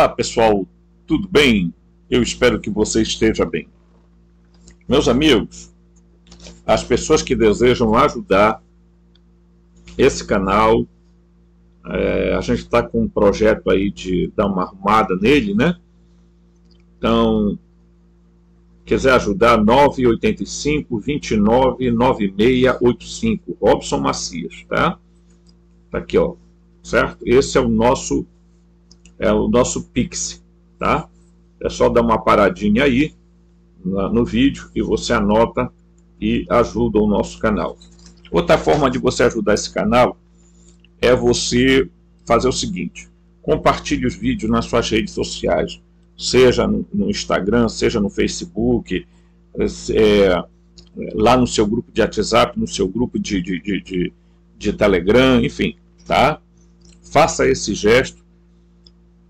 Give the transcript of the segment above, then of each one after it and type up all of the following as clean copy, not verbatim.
Olá pessoal, tudo bem? Eu espero que você esteja bem. Meus amigos, as pessoas que desejam ajudar esse canal, a gente está com um projeto aí de dar uma arrumada nele, né? Então, quiser ajudar, 985-29-9685, Robson Macias, tá? Tá aqui, ó, certo? Esse é o nosso Pix, tá? É só dar uma paradinha aí no vídeo e você anota e ajuda o nosso canal. Outra forma de você ajudar esse canal é você fazer o seguinte: compartilhe os vídeos nas suas redes sociais, seja no Instagram, seja no Facebook, lá no seu grupo de WhatsApp, no seu grupo de Telegram, enfim, tá? Faça esse gesto,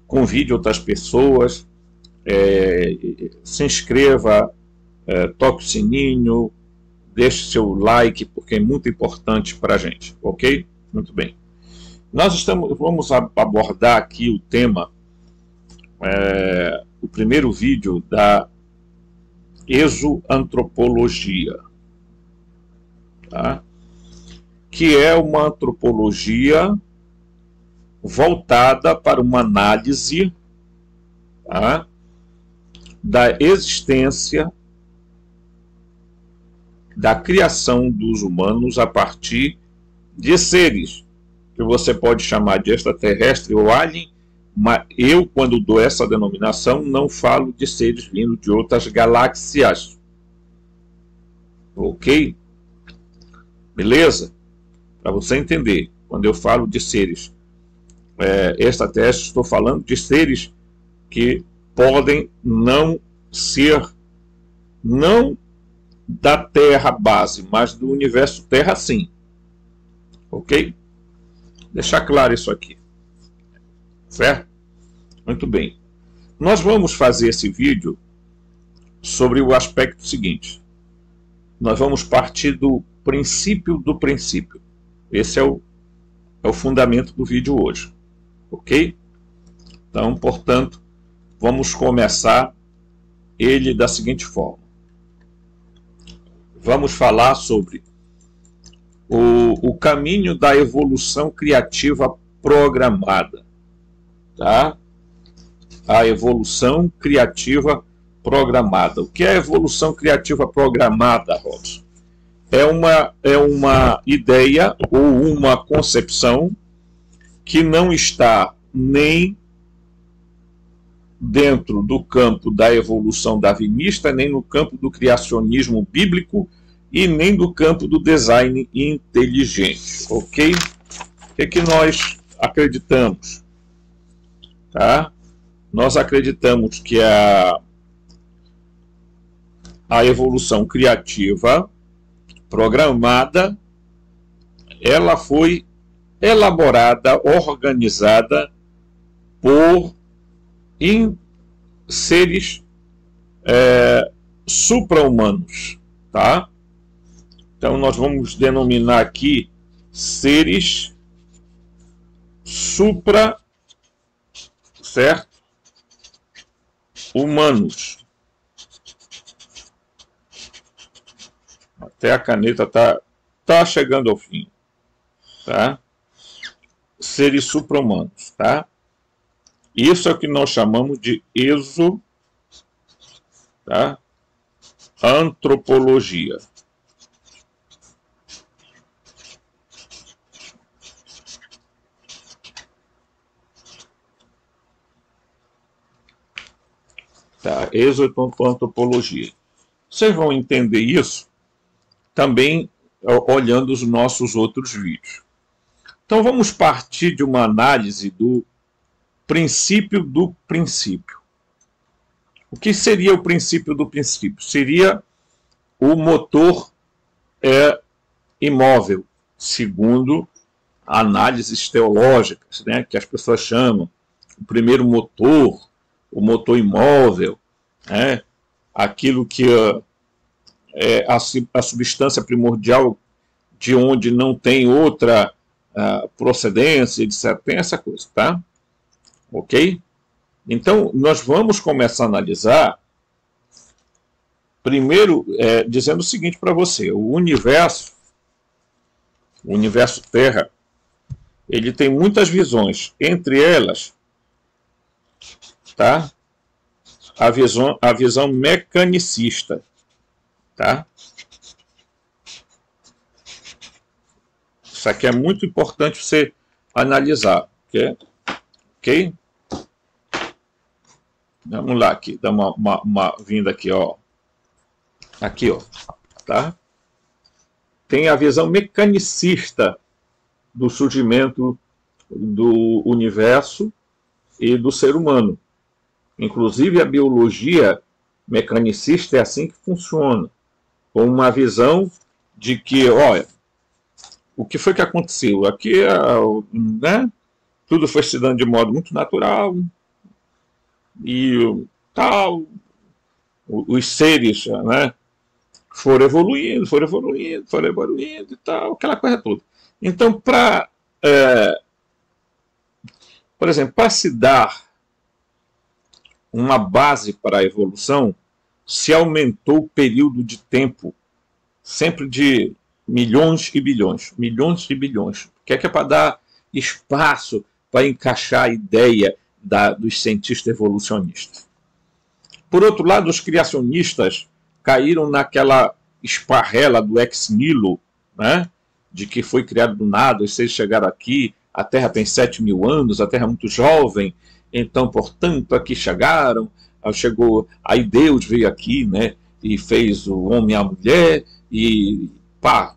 convide outras pessoas, se inscreva, toque o sininho, deixe seu like, porque é muito importante para a gente, ok? Muito bem. Vamos abordar aqui o tema, o primeiro vídeo da exoantropologia, tá? Que é uma antropologia voltada para uma análise, tá, da existência, da criação dos humanos a partir de seres que você pode chamar de extraterrestre ou alien, mas eu, quando dou essa denominação, não falo de seres vindos de outras galáxias. Ok? Beleza? Para você entender, quando eu falo de seres extraterrestres, estou falando de seres que podem não ser, não da Terra base, mas do universo Terra sim. Ok? Deixar claro isso aqui. Certo? Muito bem. Nós vamos fazer esse vídeo sobre o aspecto seguinte. Nós vamos partir do princípio do princípio. Esse é o fundamento do vídeo hoje. Ok? Então, portanto, vamos começar ele da seguinte forma. Vamos falar sobre o caminho da evolução criativa programada. Tá? A evolução criativa programada. O que é a evolução criativa programada, Robson? É uma ideia ou uma concepção que não está nem dentro do campo da evolução darwinista, nem no campo do criacionismo bíblico e nem do campo do design inteligente, ok? O que é que nós acreditamos? Tá? Nós acreditamos que a evolução criativa programada, ela foi elaborada, organizada por seres supra-humanos, tá? Então nós vamos denominar aqui seres certo? Humanos. Até a caneta tá chegando ao fim, tá? Seres supra-humanos, tá? Isso é o que nós chamamos de antropologia. Tá? Exoantropologia. Vocês vão entender isso também olhando os nossos outros vídeos. Então vamos partir de uma análise do princípio do princípio. O que seria o princípio do princípio? Seria o motor imóvel, segundo análises teológicas, né, que as pessoas chamam. O primeiro motor, o motor imóvel, né, aquilo que é a substância primordial de onde não tem outra procedência, etc. Tem essa coisa, tá? Ok? Então, nós vamos começar a analisar, primeiro, dizendo o seguinte para você: o universo Terra, ele tem muitas visões, entre elas, tá? A visão mecanicista, tá? Isso aqui é muito importante você analisar, ok? Vamos lá aqui, dá uma vinda aqui, ó. Aqui, ó, tá? Tem a visão mecanicista do surgimento do universo e do ser humano. Inclusive a biologia mecanicista é assim que funciona, com uma visão de que, olha, o que foi que aconteceu? Aqui, né, tudo foi se dando de modo muito natural e tal, os seres, né, foram evoluindo e tal, aquela coisa toda. Então, por exemplo, para se dar uma base para a evolução, se aumentou o período de tempo, sempre de milhões e bilhões, que é para dar espaço para encaixar a ideia dos cientistas evolucionistas. Por outro lado, os criacionistas caíram naquela esparrela do ex nihilo, né, de que foi criado do nada, os seres chegaram aqui, a Terra tem 7.000 anos, a Terra é muito jovem, então, portanto, aqui chegaram, aí Deus veio aqui, né, e fez o homem e a mulher, e pá,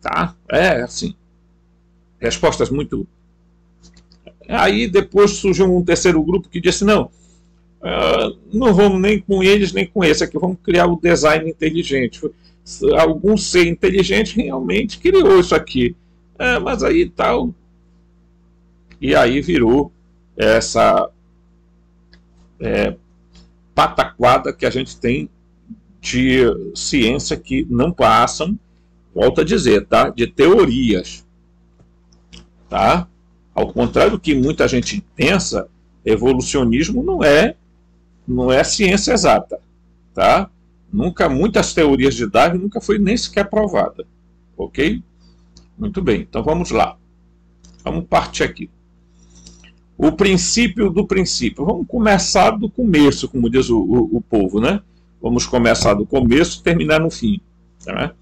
tá? É assim. Respostas muito... Aí depois surgiu um terceiro grupo que disse, não, não vamos nem com eles, nem com esse aqui, vamos criar o design inteligente. Algum ser inteligente realmente criou isso aqui. Mas aí tal... E aí virou essa pataquada que a gente tem de ciência que não passam, volto a dizer, tá? De teorias. Tá? Ao contrário do que muita gente pensa, evolucionismo não é ciência exata. Tá? Muitas teorias de Darwin nunca foi nem sequer provada. Ok? Muito bem, então vamos lá. Vamos partir aqui. O princípio do princípio. Vamos começar do começo, como diz o povo, né? Vamos começar do começo e terminar no fim. Tá?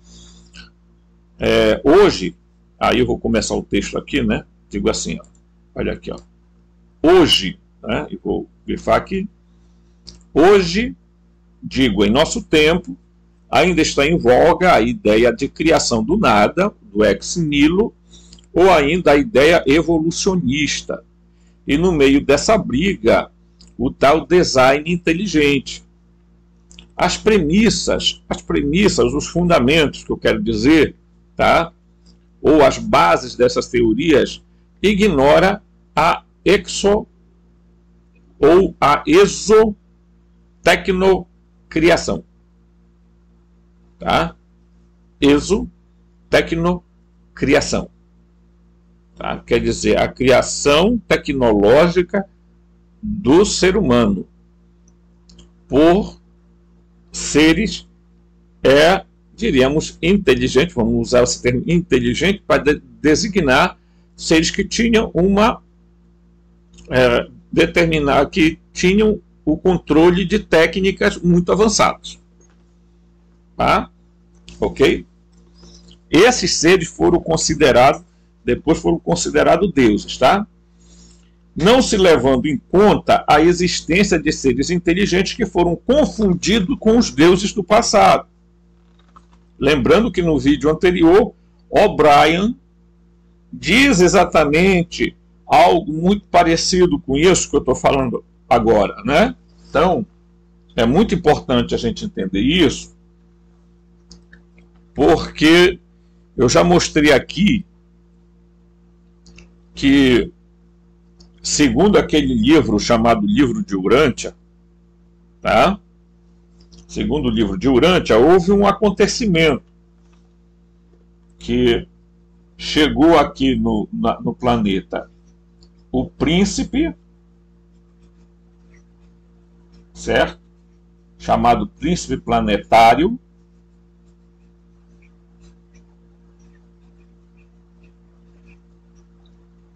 Hoje, aí eu vou começar o texto aqui, né? Digo assim, ó, olha aqui, ó. Hoje, né? Eu vou grifar aqui. Hoje, digo, em nosso tempo, ainda está em voga a ideia de criação do nada, do ex nihilo, ou ainda a ideia evolucionista. E no meio dessa briga, o tal design inteligente. As premissas, os fundamentos que eu quero dizer, tá? Ou as bases dessas teorias, ignora a exotecnocriação. Tá? Exotecnocriação. Tá? Quer dizer, a criação tecnológica do ser humano por seres, diríamos, inteligentes, vamos usar esse termo inteligente para designar seres que tinham que tinham o controle de técnicas muito avançadas. Tá? Ok? Esses seres depois foram considerados deuses, tá? Não se levando em conta a existência de seres inteligentes que foram confundidos com os deuses do passado. Lembrando que no vídeo anterior, O'Brien diz exatamente algo muito parecido com isso que eu estou falando agora, né? Então, é muito importante a gente entender isso, porque eu já mostrei aqui que, segundo aquele livro chamado Livro de Urântia, tá? Segundo o livro de Urântia, houve um acontecimento que chegou aqui no planeta o príncipe certo? Chamado príncipe planetário.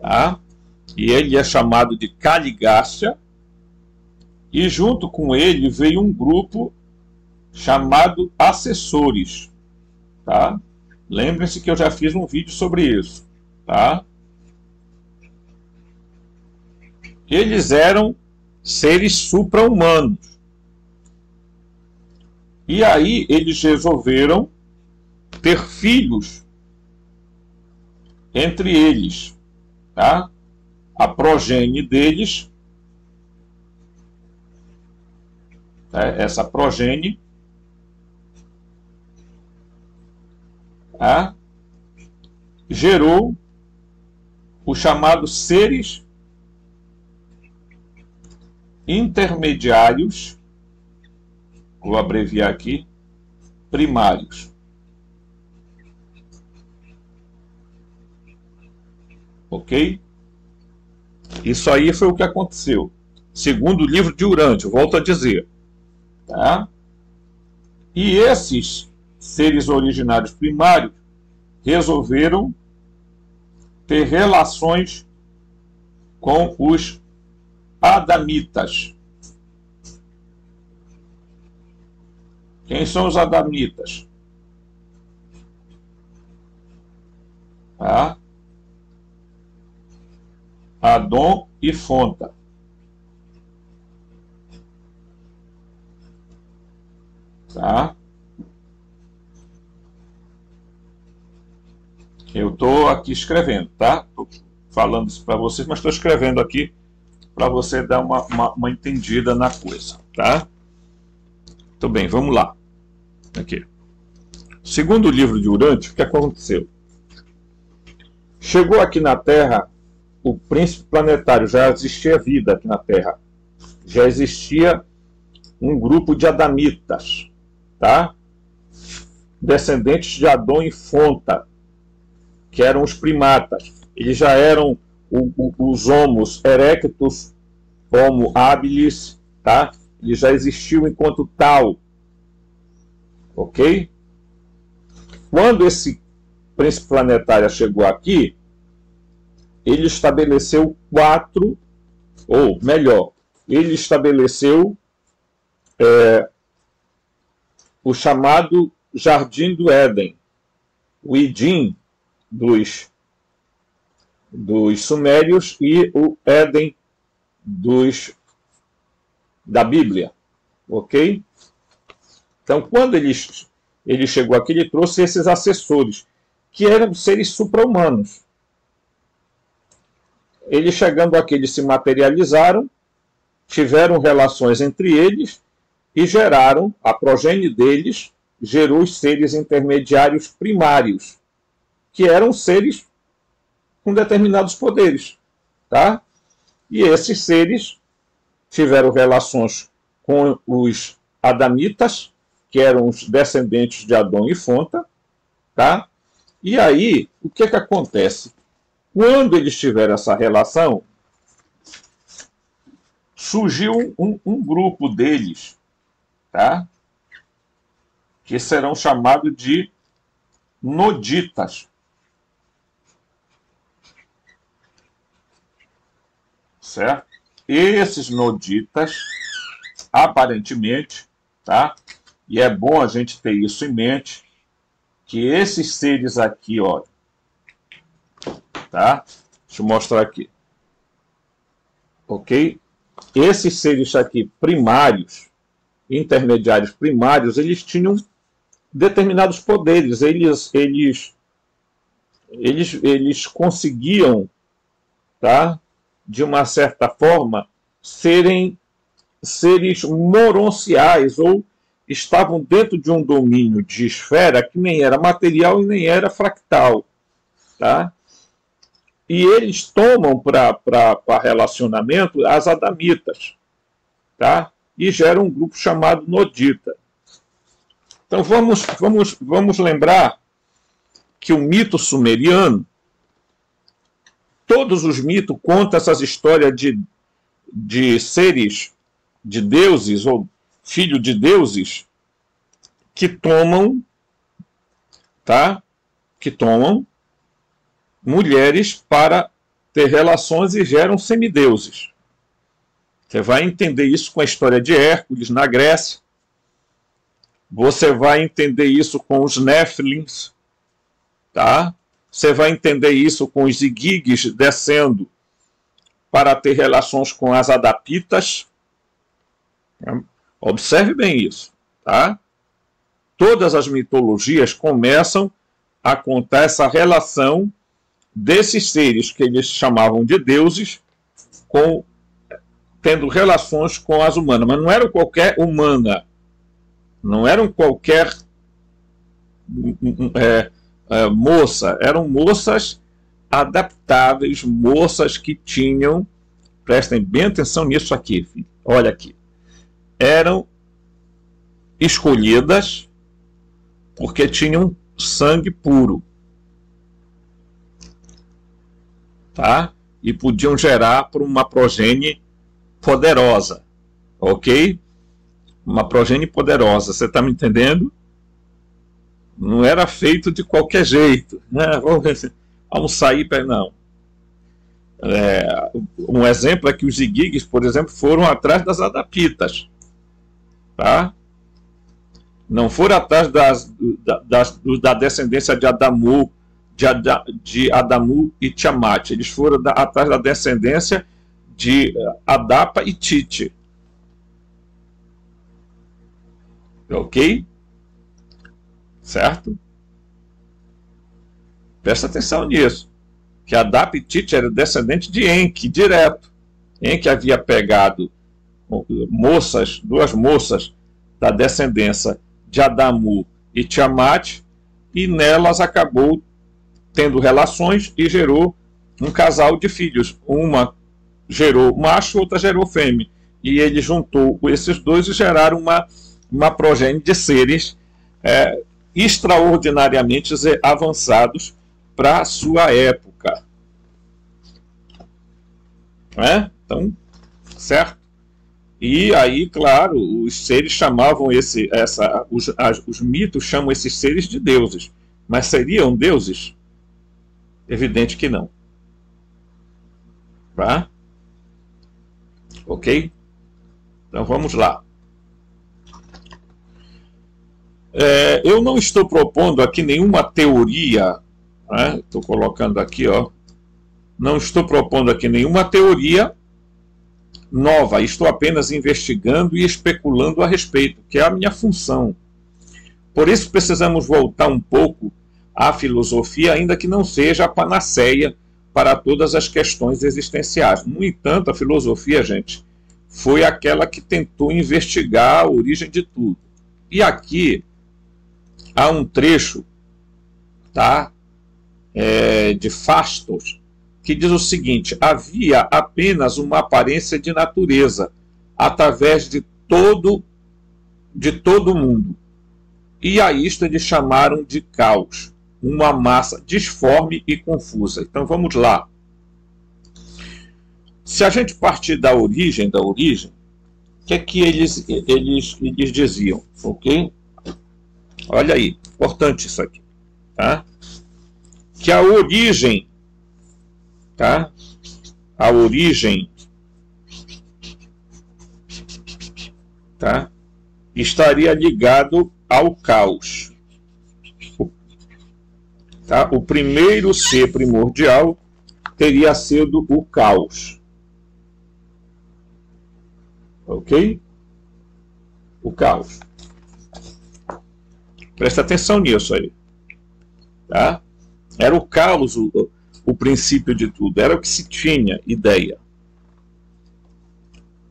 Tá? E ele é chamado de Caligácia. E junto com ele veio um grupo chamado assessores. Tá? Lembrem-se que eu já fiz um vídeo sobre isso. Tá? Eles eram seres supra-humanos. E aí eles resolveram ter filhos entre eles. Tá? A progenie deles, essa progenie, tá? Gerou os chamados seres intermediários, vou abreviar aqui, primários. Ok? Isso aí foi o que aconteceu. Segundo o livro de Urântia, volto a dizer. Tá? E esses seres originários primários resolveram ter relações com os adamitas. Quem são os adamitas? Tá? Adão e Fonta. Tá? Eu estou aqui escrevendo, tá? Estou falando isso para vocês, mas estou escrevendo aqui para você dar uma entendida na coisa, tá? Muito bem, vamos lá. Aqui. Segundo o livro de Urântia, o que aconteceu? Chegou aqui na Terra o príncipe planetário, já existia vida aqui na Terra. Já existia um grupo de adamitas, tá? Descendentes de Adão e Fonta, que eram os primatas. Eles já eram os Homo erectus, Homo habilis, tá? Eles já existiam enquanto tal. Ok? Quando esse príncipe planetário chegou aqui, ele estabeleceu ele estabeleceu o chamado Jardim do Éden, o Idim dos sumérios e o Éden da Bíblia, ok? Então, quando ele chegou aqui, ele trouxe esses assessores, que eram seres supra-humanos. Eles chegando aqui, eles se materializaram, tiveram relações entre eles e geraram, a progenie deles gerou os seres intermediários primários, que eram seres com determinados poderes, tá? E esses seres tiveram relações com os adamitas, que eram os descendentes de Adão e Fonta, tá? E aí, o que acontece? Quando eles tiveram essa relação, surgiu um grupo deles, tá? Que serão chamados de noditas. Certo? Esses noditas, aparentemente, tá? E é bom a gente ter isso em mente, que esses seres aqui, ó, tá? Deixa eu mostrar aqui. Ok? Esses seres aqui primários, intermediários primários, eles tinham determinados poderes. Eles conseguiam, tá? De uma certa forma, serem seres moronciais, ou estavam dentro de um domínio de esfera que nem era material e nem era fractal. Tá? E eles tomam para relacionamento as adamitas. Tá? E geram um grupo chamado nodita. Então vamos lembrar que o mito sumeriano, todos os mitos contam essas histórias de seres de deuses ou filho de deuses que tomam, tá? Que tomam mulheres para ter relações e geram semideuses. Você vai entender isso com a história de Hércules na Grécia. Você vai entender isso com os Néfilins, tá? Você vai entender isso com os Igigues descendo para ter relações com as Adapitas. Observe bem isso, tá? Todas as mitologias começam a contar essa relação desses seres que eles chamavam de deuses tendo relações com as humanas, mas não eram qualquer humana, não eram qualquer moça, eram moças adaptáveis, moças que tinham, prestem bem atenção nisso aqui, filho, olha aqui, eram escolhidas porque tinham sangue puro, tá? E podiam gerar por uma progenie poderosa, ok? Uma progenie poderosa, você está me entendendo? Não era feito de qualquer jeito, né? Vamos sair para... Não. Um exemplo é que os Igigues, por exemplo, foram atrás das Adapitas, tá? Não foram atrás da descendência de Adamu, de Adamu e Tiamat. Eles foram atrás da descendência de Adapa e Tite. Ok? Certo? Presta atenção nisso. Que Adapa e Tite era descendente de Enki, direto. Enki havia pegado duas moças da descendência de Adamu e Tiamat, e nelas acabou tendo relações e gerou um casal de filhos. Uma gerou macho, outra gerou fêmea. E ele juntou esses dois e geraram uma progenie de seres extraordinariamente avançados para a sua época. Então, certo? E aí, claro, os seres chamavam os mitos chamam esses seres de deuses. Mas seriam deuses? Evidente que não. Tá? Ok? Então vamos lá. Eu não estou propondo aqui nenhuma teoria, né? Estou colocando aqui, ó. Não estou propondo aqui nenhuma teoria nova, estou apenas investigando e especulando a respeito, que é a minha função. Por isso precisamos voltar um pouco à filosofia, ainda que não seja a panaceia para todas as questões existenciais. No entanto, a filosofia, gente, foi aquela que tentou investigar a origem de tudo. E aqui há um trecho, tá, de Fastos, que diz o seguinte: havia apenas uma aparência de natureza através de todo o mundo. E a isto eles chamaram de caos, uma massa disforme e confusa. Então vamos lá. Se a gente partir da origem, o que é que eles diziam? Ok? Olha aí, importante isso aqui. Tá? Que a origem, tá? A origem, tá? Estaria ligado ao caos. Tá? O primeiro ser primordial teria sido o caos. Ok? O caos. Presta atenção nisso aí. Tá? Era o caos o princípio de tudo. Era o que se tinha ideia.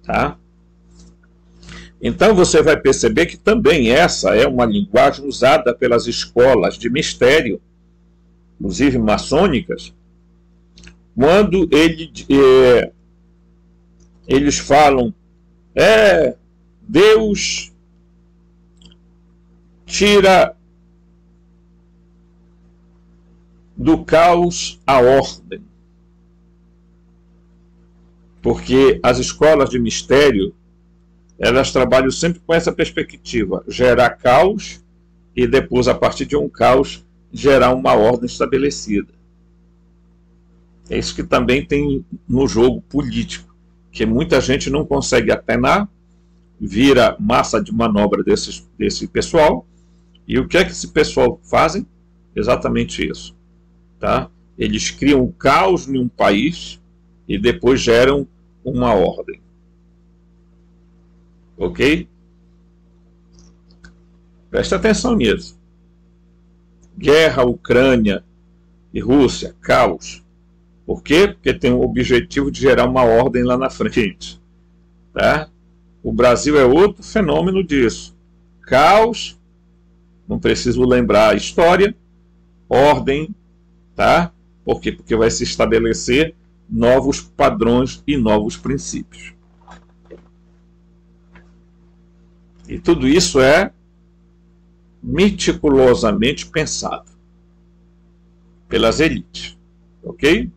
Tá? Então você vai perceber que também essa é uma linguagem usada pelas escolas de mistério, inclusive maçônicas, quando eles falam Deus tira do caos a ordem. Porque as escolas de mistério elas trabalham sempre com essa perspectiva: gerar caos e depois, a partir de um caos, gerar uma ordem estabelecida. É isso que também tem no jogo político, que muita gente não consegue atenar, vira massa de manobra desse pessoal. E o que é que esse pessoal fazem? Exatamente isso. Tá? Eles criam um caos em um país e depois geram uma ordem. Ok? Preste atenção nisso. Guerra, Ucrânia e Rússia, caos. Por quê? Porque tem o objetivo de gerar uma ordem lá na frente. Tá? O Brasil é outro fenômeno disso. Caos, não preciso lembrar a história, ordem, tá? Por quê? Porque vai se estabelecer novos padrões e novos princípios. E tudo isso é meticulosamente pensado pelas elites. Ok?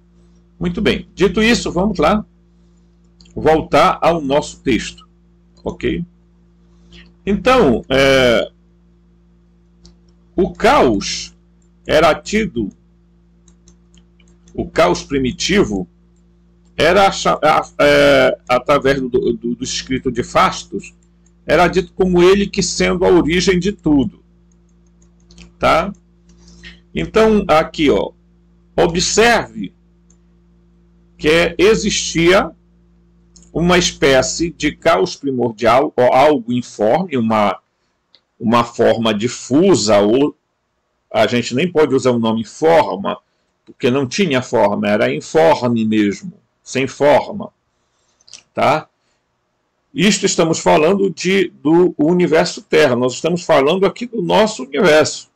Muito bem. Dito isso, vamos lá voltar ao nosso texto. Ok? Então, o caos era tido, o caos primitivo era, através do escrito de Fastos, era dito como ele que sendo a origem de tudo. Tá? Então, aqui, ó, observe que existia uma espécie de caos primordial, ou algo informe, uma forma difusa, ou a gente nem pode usar o nome forma, porque não tinha forma, era informe mesmo, sem forma. Tá? Isto estamos falando do universo Terra, nós estamos falando aqui do nosso universo.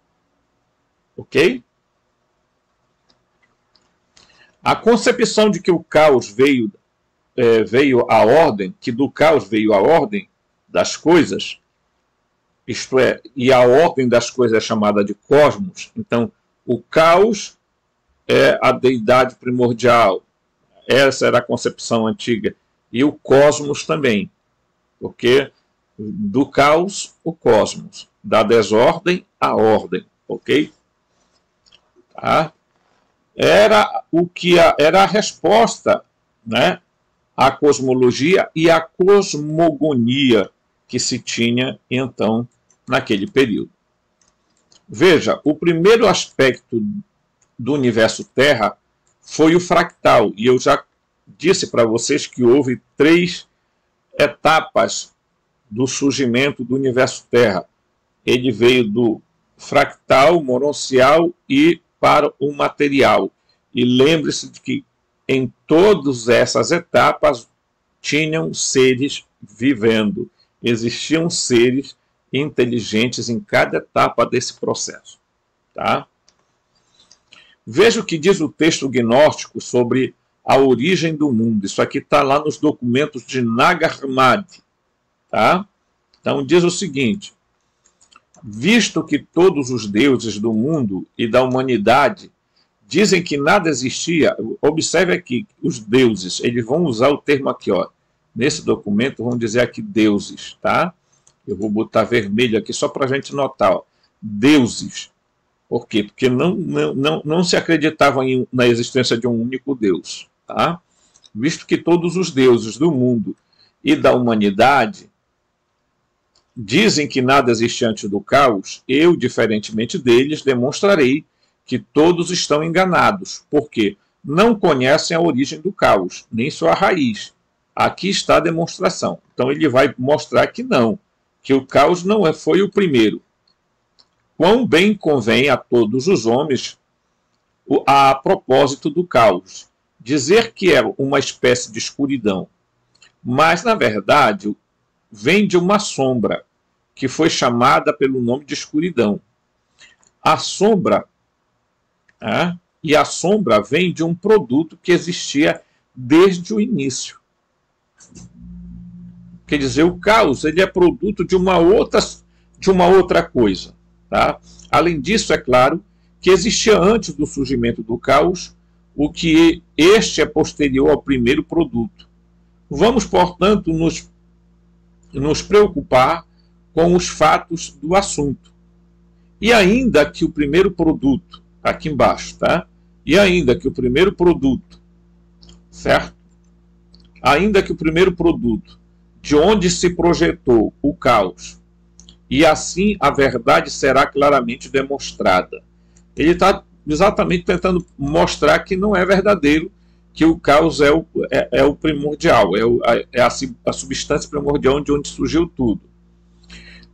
Ok? A concepção de que o caos veio à ordem, que do caos veio a ordem das coisas, isto é, e a ordem das coisas é chamada de cosmos. Então, o caos é a deidade primordial. Essa era a concepção antiga. E o cosmos também. Porque do caos, o cosmos. Da desordem, a ordem. Ok? Tá? Era a resposta, né, à cosmologia e à cosmogonia que se tinha, então, naquele período. Veja, o primeiro aspecto do universo Terra foi o fractal. E eu já disse para vocês que houve 3 etapas do surgimento do universo Terra. Ele veio do fractal, mononcial e para o material. E lembre-se de que em todas essas etapas tinham seres vivendo. Existiam seres inteligentes em cada etapa desse processo. Tá? Veja o que diz o texto gnóstico sobre a origem do mundo. Isso aqui está lá nos documentos de Nag Hammadi. Tá? Então diz o seguinte: visto que todos os deuses do mundo e da humanidade dizem que nada existia, observe aqui, os deuses, eles vão usar o termo aqui, ó, nesse documento vão dizer aqui deuses, tá? Eu vou botar vermelho aqui só para a gente notar, ó, deuses. Por quê? Porque não se acreditava na existência de um único Deus, tá? Visto que todos os deuses do mundo e da humanidade dizem que nada existe antes do caos, eu, diferentemente deles, demonstrarei que todos estão enganados, porque não conhecem a origem do caos, nem sua raiz. Aqui está a demonstração. Então ele vai mostrar que não, que o caos não foi o primeiro. Quão bem convém a todos os homens, a propósito do caos, dizer que é uma espécie de escuridão, mas, na verdade, vem de uma sombra, que foi chamada pelo nome de escuridão. A sombra, e a sombra vem de um produto que existia desde o início. Quer dizer, o caos ele é produto de uma outra coisa. Tá? Além disso, é claro que existia antes do surgimento do caos, o que este é posterior ao primeiro produto. Vamos, portanto, nos nos preocupar com os fatos do assunto. E ainda que o primeiro produto, aqui embaixo, tá? E ainda que o primeiro produto, certo? Ainda que o primeiro produto, de onde se projetou o caos, e assim a verdade será claramente demonstrada. Ele está exatamente tentando mostrar que não é verdadeiro, que o caos é o primordial, é a substância primordial de onde surgiu tudo.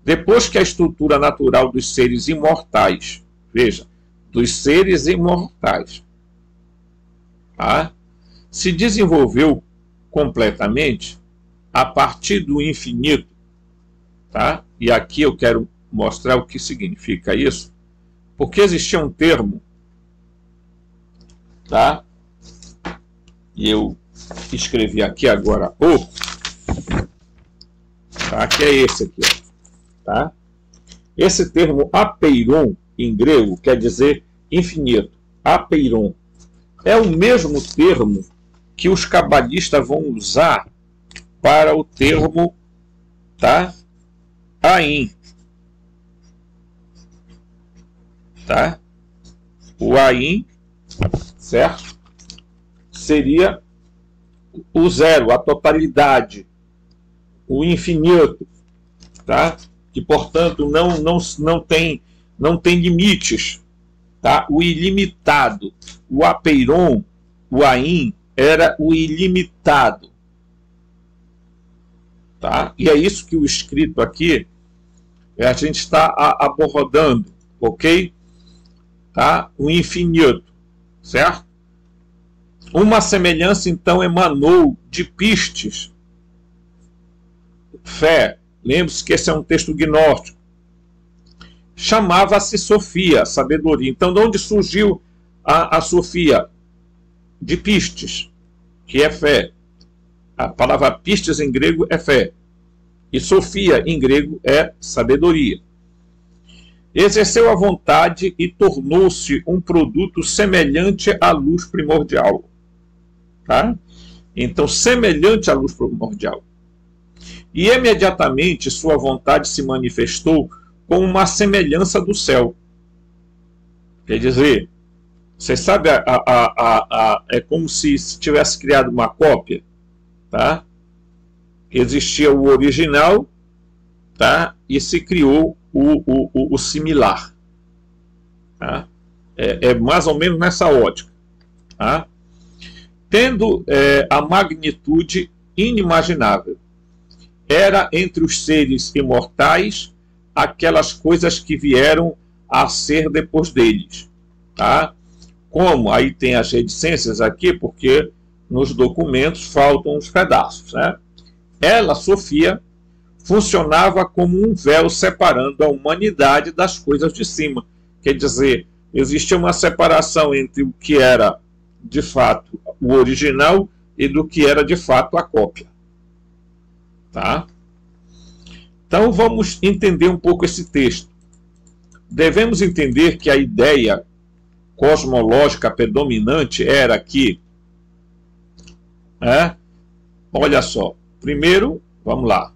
Depois que a estrutura natural dos seres imortais, veja, dos seres imortais, tá, se desenvolveu completamente a partir do infinito, tá? E aqui eu quero mostrar o que significa isso, porque existia um termo, tá? E eu escrevi aqui agora há pouco, tá? Que é esse aqui, ó. Tá? Esse termo apeiron, em grego, quer dizer infinito. Apeiron é o mesmo termo que os cabalistas vão usar para o termo, tá? Ain. Tá? O Ain, certo? Seria o zero, a totalidade, o infinito, tá? Que, portanto, não tem limites, tá? O ilimitado, o apeiron, o ain, era o ilimitado, tá? E é isso que o escrito aqui a gente está abordando, ok? Tá? O infinito, certo? Uma semelhança, então, emanou de Pistes, fé. Lembre-se que esse é um texto gnóstico. Chamava-se Sofia, sabedoria. Então, de onde surgiu a Sofia? De Pistes, que é fé. A palavra Pistes em grego é fé. E Sofia em grego é sabedoria. Exerceu a vontade e tornou-se um produto semelhante à luz primordial. Tá? Então, semelhante à luz primordial. E imediatamente sua vontade se manifestou com uma semelhança do céu. Quer dizer, você sabe, é como se tivesse criado uma cópia, tá? Existia o original, tá? E se criou o similar. Tá? É mais ou menos nessa ótica. Tá? Tendo a magnitude inimaginável. Era entre os seres imortais aquelas coisas que vieram a ser depois deles. Tá? Como aí tem as reticências aqui, porque nos documentos faltam os pedaços. Né? Ela, Sofia, funcionava como um véu separando a humanidade das coisas de cima. Quer dizer, existia uma separação entre o que era de fato o original e do que era de fato a cópia. Tá? Então vamos entender um pouco esse texto. Devemos entender que a ideia cosmológica predominante era que, olha só, primeiro, vamos lá,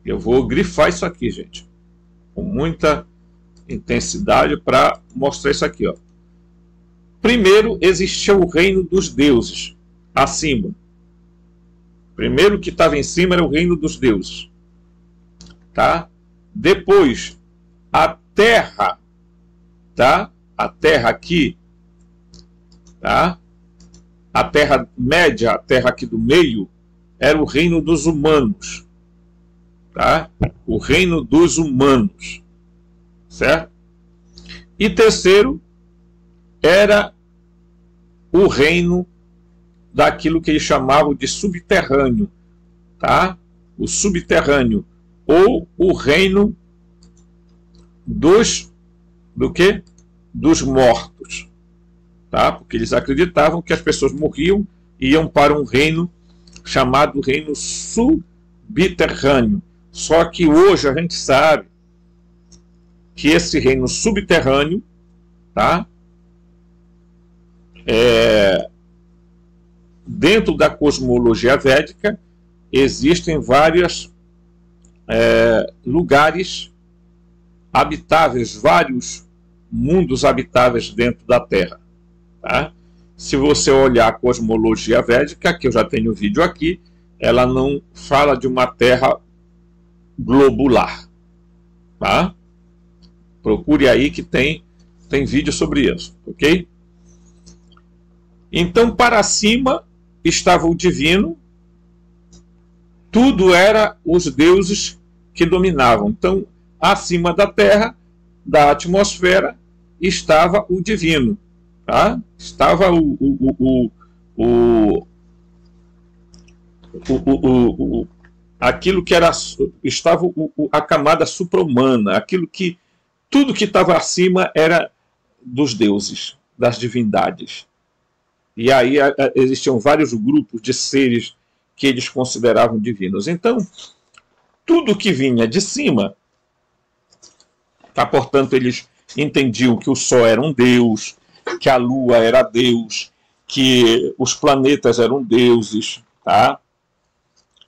eu vou grifar isso aqui, gente, com muita intensidade para mostrar isso aqui. Ó. Primeiro existia o reino dos deuses, acima. Primeiro que estava em cima era o reino dos deuses. Tá? Depois, a terra, tá? A terra aqui, tá? A terra média, a terra aqui do meio, era o reino dos humanos. Tá? O reino dos humanos. Certo? E terceiro, era o reino daquilo que eles chamavam de subterrâneo, tá? O subterrâneo, ou o reino dos mortos, tá? Porque eles acreditavam que as pessoas morriam e iam para um reino chamado reino subterrâneo. Só que hoje a gente sabe que esse reino subterrâneo, tá? Dentro da cosmologia védica existem várias lugares habitáveis, vários mundos habitáveis dentro da Terra. Tá? Se você olhar a cosmologia védica, que eu já tenho vídeo aqui, ela não fala de uma Terra globular. Tá? Procure aí que tem vídeo sobre isso, ok? Então, para cima estava o divino, tudo era os deuses que dominavam. Então, acima da Terra, da atmosfera, estava o divino. Tá? Estava aquilo que era, estava a camada supra-humana, aquilo que tudo que estava acima era dos deuses, das divindades. E aí existiam vários grupos de seres que eles consideravam divinos. Então, tudo que vinha de cima, tá, portanto, eles entendiam que o Sol era um deus, que a Lua era deus, que os planetas eram deuses, tá?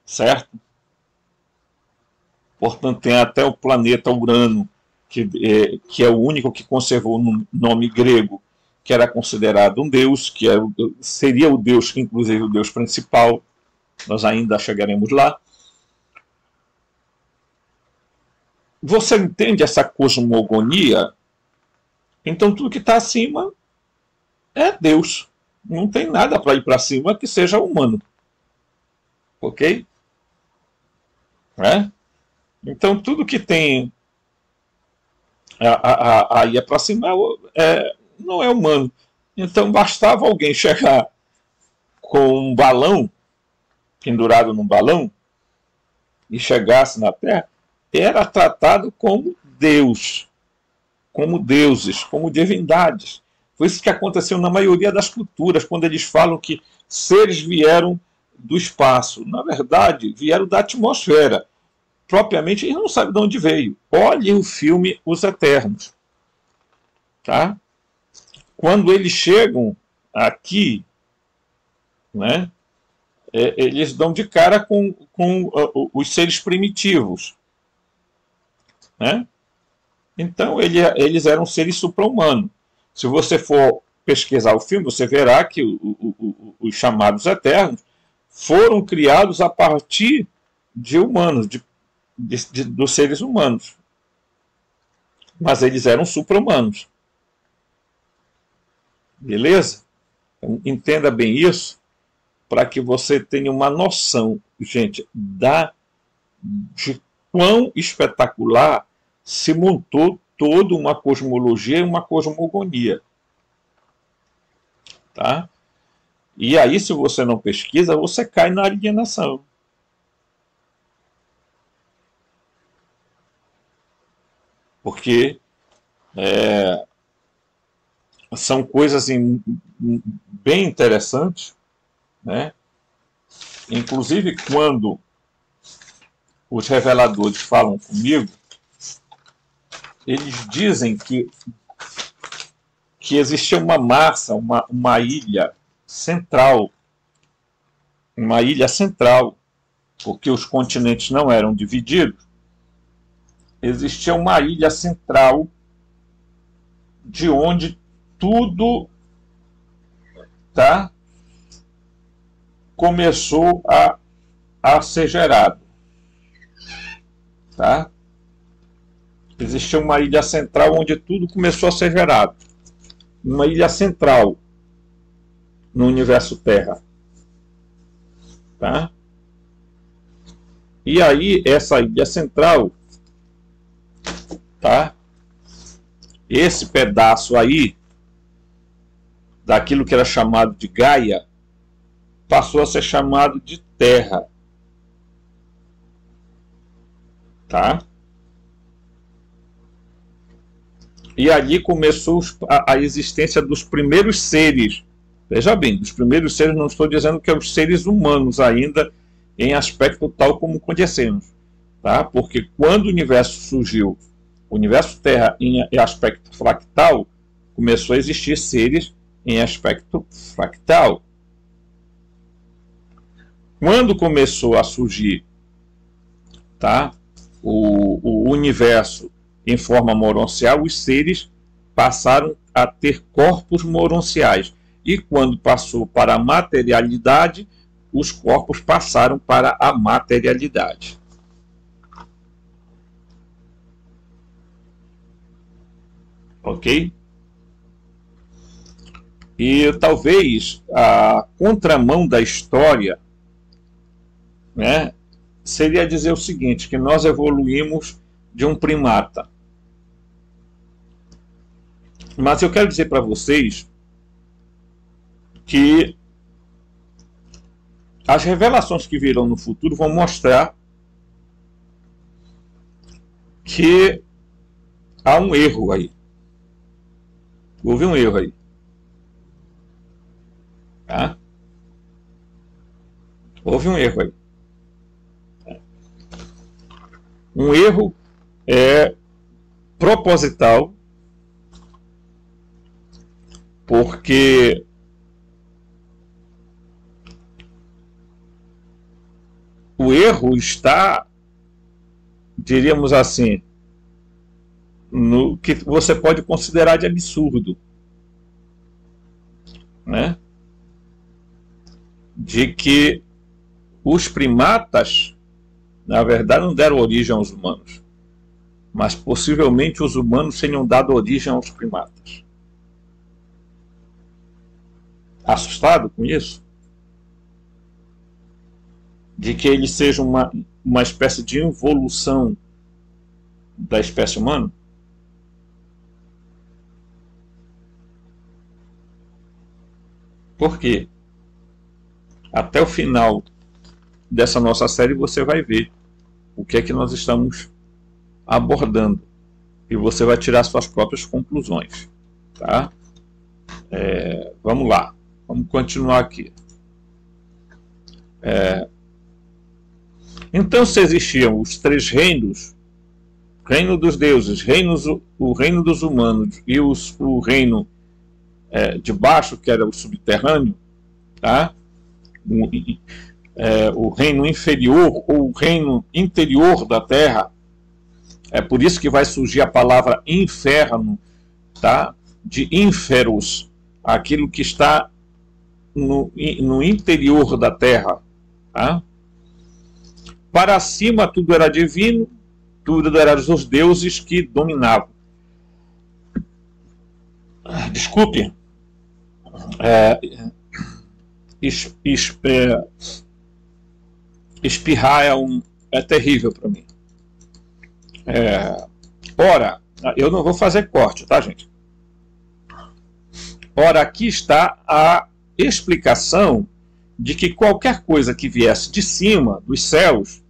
Certo? Portanto, tem até o planeta Urano, que é o único que conservou o nome grego, que era considerado um deus, que seria o deus, inclusive o deus principal. Nós ainda chegaremos lá. Você entende essa cosmogonia? Então tudo que está acima é Deus. Não tem nada para ir para cima que seja humano. Ok? Então tudo que tem aí para cima não é humano. Então bastava alguém chegar com um balão, pendurado num balão, e chegasse na Terra, era tratado como Deus, como deuses, como divindades. Foi isso que aconteceu na maioria das culturas, quando eles falam que seres vieram do espaço. Na verdade, vieram da atmosfera. Propriamente, eles não sabem de onde veio. Olhe o filme Os Eternos. Tá? Quando eles chegam aqui, né, eles dão de cara com os seres primitivos. Né? Então, eles eram seres supra-humanos. Se você for pesquisar o filme, você verá que os chamados Eternos foram criados a partir de humanos, dos seres humanos. Mas eles eram supra-humanos. Beleza? Então, entenda bem isso, para que você tenha uma noção, gente, de quão espetacular se montou toda uma cosmologia e uma cosmogonia. Tá? E aí, se você não pesquisa, você cai na alienação. Porque são coisas bem interessantes, né? Inclusive, quando os reveladores falam comigo, eles dizem que existia uma massa, uma ilha central, porque os continentes não eram divididos. Existia uma ilha central de onde tudo, tá, começou a ser gerado. Tá? Existia uma ilha central onde tudo começou a ser gerado. Uma ilha central no universo Terra. Tá? E aí, essa ilha central, tá? Esse pedaço aí, daquilo que era chamado de Gaia, passou a ser chamado de Terra. Tá? E ali começou a existência dos primeiros seres. Veja bem, dos primeiros seres, não estou dizendo que são os seres humanos ainda, em aspecto tal como conhecemos. Tá? Porque quando o universo surgiu, o universo Terra em aspecto fractal, começou a existir seres em aspecto fractal. Quando começou a surgir, tá, o universo em forma moroncial, os seres passaram a ter corpos moronciais. E quando passou para a materialidade, os corpos passaram para a materialidade. Ok? E talvez a contramão da história, né, seria dizer o seguinte, que nós evoluímos de um primata. Mas eu quero dizer para vocês que as revelações que virão no futuro vão mostrar que há um erro aí. Houve um erro aí. Tá? Houve um erro aí. Um erro proposital, porque o erro está, diríamos assim, no que você pode considerar de absurdo, né? De que os primatas, na verdade, não deram origem aos humanos, mas possivelmente os humanos tenham dado origem aos primatas. Assustado com isso? De que eles sejam uma espécie de involução da espécie humana? Por quê? Até o final dessa nossa série você vai ver o que é que nós estamos abordando e você vai tirar suas próprias conclusões, tá? Vamos lá, vamos continuar aqui. Então, se existiam os três reinos, reino dos deuses, o reino dos humanos e o reino de baixo, que era o subterrâneo, tá? O reino inferior ou o reino interior da Terra. É por isso que vai surgir a palavra inferno, tá? De inferos, aquilo que está no interior da Terra, tá? Para cima tudo era divino, tudo era dos deuses que dominavam. Desculpe, espirrar é terrível para mim. Ora, eu não vou fazer corte, tá, gente? Ora, aqui está a explicação de que qualquer coisa que viesse de cima, dos céus,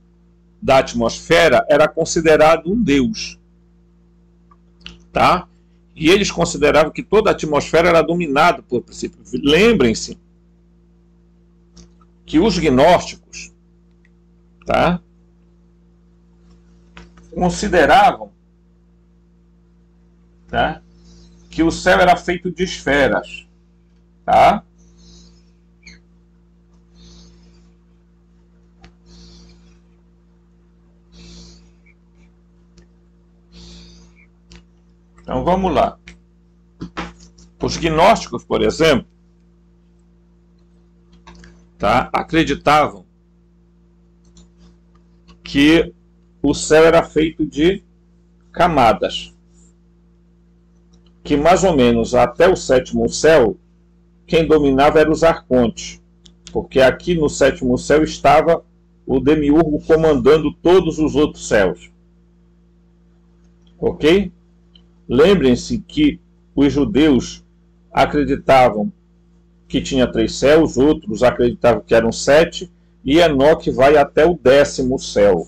da atmosfera, era considerado um deus, tá? E eles consideravam que toda a atmosfera era dominada por princípios. Lembrem-se que os gnósticos, tá, consideravam, tá, que o céu era feito de esferas, tá? Então vamos lá. Os gnósticos, por exemplo, tá, acreditavam que o céu era feito de camadas, que mais ou menos até o sétimo céu, quem dominava eram os arcontes, porque aqui no sétimo céu estava o demiurgo comandando todos os outros céus. Ok? Lembrem-se que os judeus acreditavam que tinha 3 céus, outros acreditavam que eram 7, e Enoque vai até o 10º céu.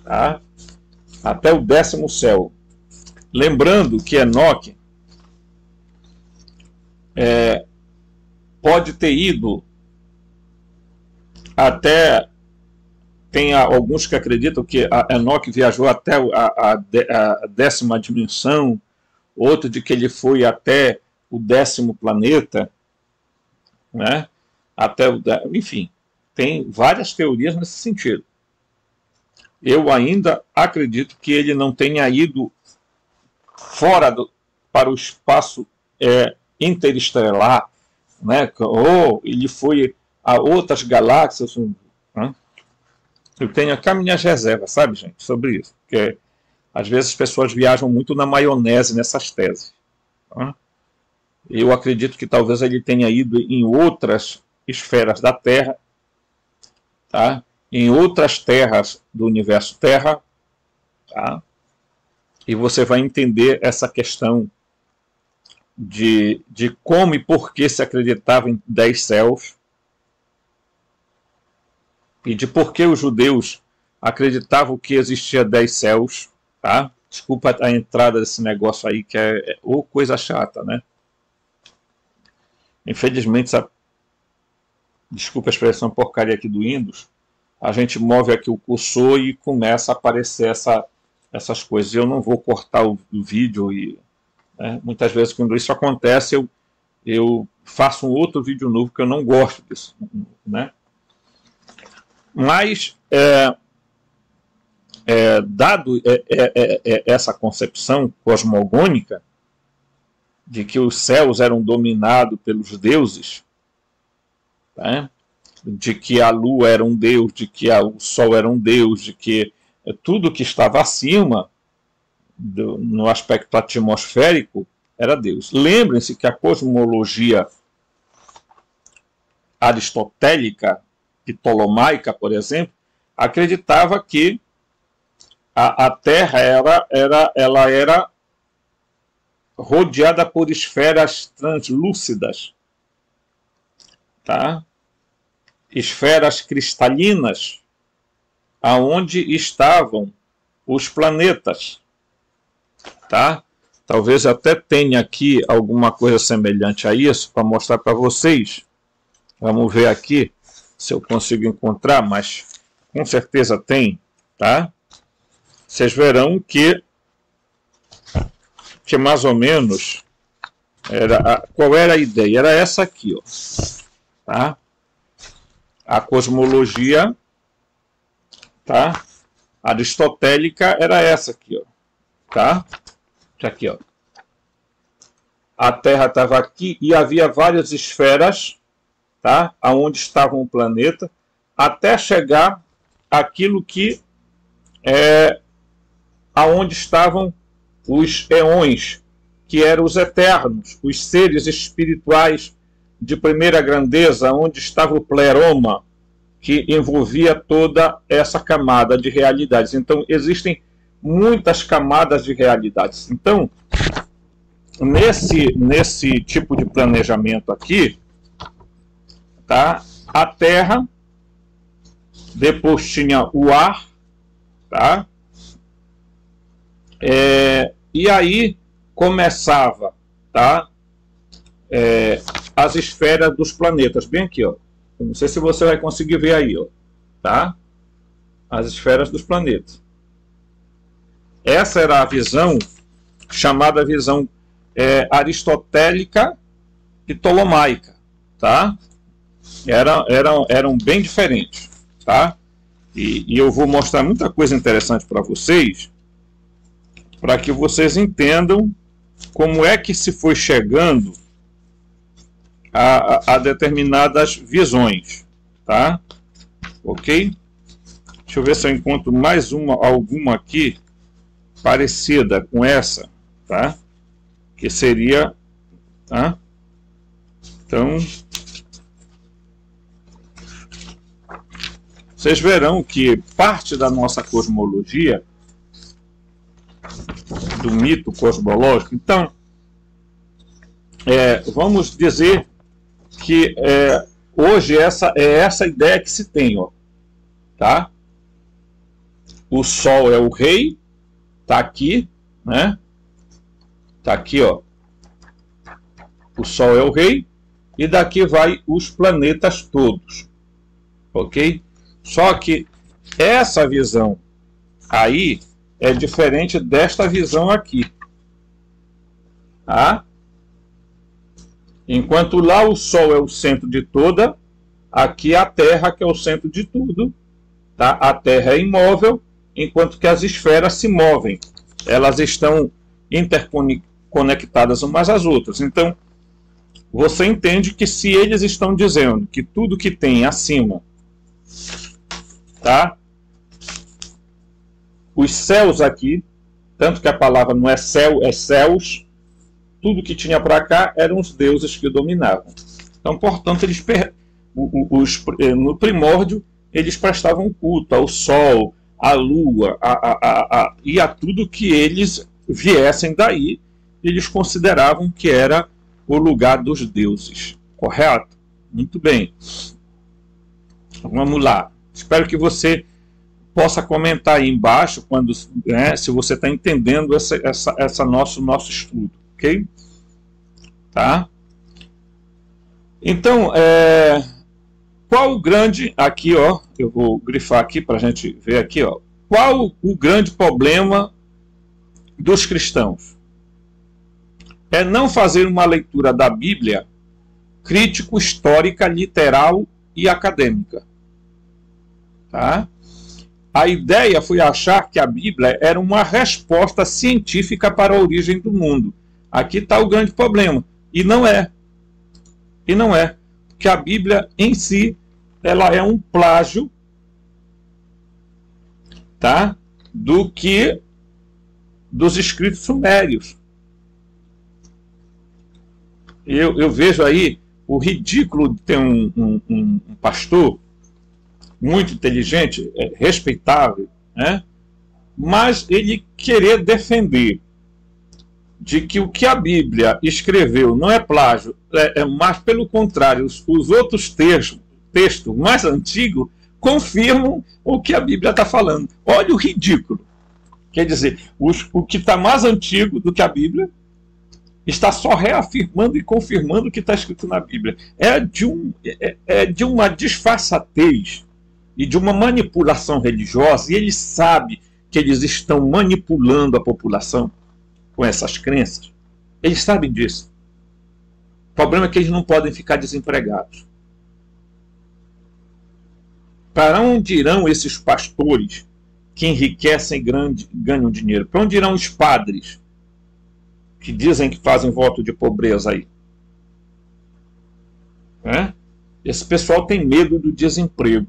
Tá? Até o 10º céu. Lembrando que Enoque pode ter ido até... Tem alguns que acreditam que Enoque viajou até a 10ª dimensão, outro de que ele foi até o 10º planeta, né? Enfim, tem várias teorias nesse sentido. eu ainda acredito que ele não tenha ido para o espaço interestelar, né? Ou ele foi a outras galáxias. Né? Eu tenho aqui minhas reservas, sabe, gente, sobre isso. Porque às vezes as pessoas viajam muito na maionese nessas teses. Né? Eu acredito que talvez ele tenha ido em outras esferas da Terra, tá? Em outras terras do universo Terra, tá? E você vai entender essa questão de como e por que se acreditava em 10 céus, e de por que os judeus acreditavam que existia 10 céus, tá? Desculpa a entrada desse negócio aí, que é coisa chata, né? Infelizmente, desculpa a expressão porcaria aqui do Windows, a gente move aqui o cursor e começa a aparecer essas coisas. Eu não vou cortar o vídeo e né, muitas vezes quando isso acontece eu faço um outro vídeo novo, que eu não gosto disso, né? Mas dado essa concepção cosmogônica de que os céus eram dominados pelos deuses, né? De que a lua era um deus, de que o sol era um deus, de que tudo que estava acima no aspecto atmosférico era Deus. Lembrem-se que a cosmologia aristotélica e ptolomaica, por exemplo, acreditava que a Terra ela era rodeada por esferas translúcidas, tá? Esferas cristalinas, aonde estavam os planetas, tá? Talvez até tenha aqui alguma coisa semelhante a isso para mostrar para vocês. Vamos ver aqui se eu consigo encontrar, mas com certeza tem, tá? Vocês verão que mais ou menos qual era a ideia? Era essa aqui, ó, tá? A cosmologia, tá? Aristotélica era essa aqui, ó, tá? Aqui, ó. A Terra estava aqui e havia várias esferas, tá? Aonde estava um planeta, até chegar aquilo que aonde estavam os eões, que eram os eternos, os seres espirituais de primeira grandeza, onde estava o pleroma, que envolvia toda essa camada de realidades. Então, existem muitas camadas de realidades. Então, nesse tipo de planejamento aqui, tá? A Terra, depois tinha o ar, tá? E aí começava, tá? As esferas dos planetas, bem aqui, ó. Não sei se você vai conseguir ver aí, ó, tá? As esferas dos planetas. Essa era a visão chamada visão aristotélica e ptolomaica, tá? Eram bem diferentes, tá? E eu vou mostrar muita coisa interessante para vocês, para que vocês entendam como é que se foi chegando a determinadas visões, tá? Ok? Deixa eu ver se eu encontro mais alguma aqui parecida com essa, tá? Que seria, tá? Então, vocês verão que parte da nossa cosmologia, do mito cosmológico, então, vamos dizer que hoje essa é essa ideia que se tem, ó, tá? O Sol é o rei, tá aqui, né? Tá aqui, ó. O Sol é o rei e daqui vai os planetas todos, ok? Só que essa visão aí é diferente desta visão aqui, tá? Enquanto lá o Sol é o centro de toda, aqui a Terra que é o centro de tudo, tá? A Terra é imóvel, enquanto que as esferas se movem. Elas estão interconectadas umas às outras. Então, você entende que se eles estão dizendo que tudo que tem acima, tá? Os céus aqui, tanto que a palavra não é céu, é céus, tudo que tinha para cá eram os deuses que dominavam. Então, portanto, eles no primórdio, eles prestavam culto ao sol, à lua, e a tudo que eles viessem daí, eles consideravam que era o lugar dos deuses. Correto? Muito bem. Vamos lá. Espero que você possa comentar aí embaixo quando, se você está entendendo essa nosso estudo, ok? Tá? Então, qual o grande, aqui ó, eu vou grifar aqui para a gente ver aqui, ó, qual o grande problema dos cristãos? É não fazer uma leitura da Bíblia crítico, histórica, literal e acadêmica. Tá? A ideia foi achar que a Bíblia era uma resposta científica para a origem do mundo. Aqui está o grande problema. E não é. E não é. Porque a Bíblia em si, ela é um plágio, tá? Dos escritos sumérios. Eu vejo aí o ridículo de ter um pastor muito inteligente, respeitável, né? Mas ele querer defender de que o que a Bíblia escreveu não é plágio, mas pelo contrário, os outros textos mais antigos confirmam o que a Bíblia está falando. Olha o ridículo. Quer dizer, o que está mais antigo do que a Bíblia está só reafirmando e confirmando o que está escrito na Bíblia. É de uma disfarçatez e de uma manipulação religiosa, e ele sabe que eles estão manipulando a população com essas crenças. Eles sabem disso. O problema é que eles não podem ficar desempregados. Para onde irão esses pastores que enriquecem e ganham dinheiro? Para onde irão os padres que dizem que fazem voto de pobreza aí? Esse pessoal tem medo do desemprego.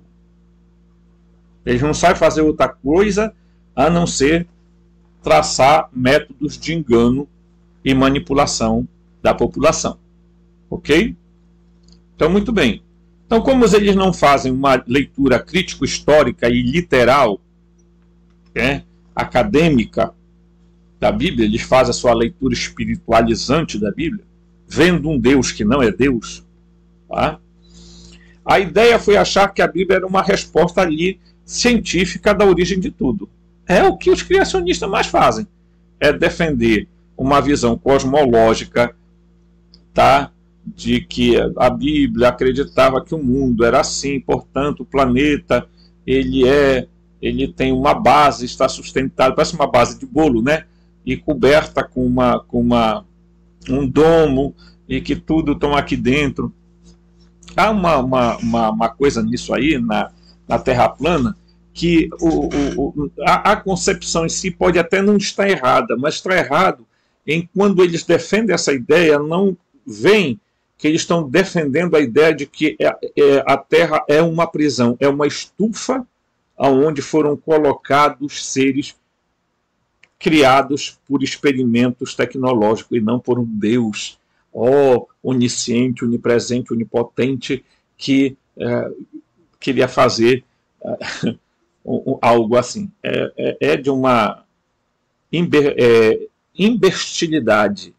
Eles não sabem fazer outra coisa a não ser traçar métodos de engano e manipulação da população. Ok? Então, muito bem. Então, como eles não fazem uma leitura crítico-histórica e literal, acadêmica da Bíblia, eles fazem a sua leitura espiritualizante da Bíblia, vendo um Deus que não é Deus, tá? A ideia foi achar que a Bíblia era uma resposta ali científica da origem de tudo. É o que os criacionistas mais fazem. É defender uma visão cosmológica, tá? De que a Bíblia acreditava que o mundo era assim, portanto o planeta ele tem uma base, está sustentado, parece uma base de bolo, né? E coberta com um domo, e que tudo está aqui dentro. Há uma coisa nisso aí, na Terra plana, que a concepção em si pode até não estar errada, mas está errado em quando eles defendem essa ideia, não veem que eles estão defendendo a ideia de que a Terra é uma prisão, é uma estufa onde foram colocados seres criados por experimentos tecnológicos e não por um Deus onisciente, onipresente, onipotente, que queria fazer algo assim. É de uma imbecilidade.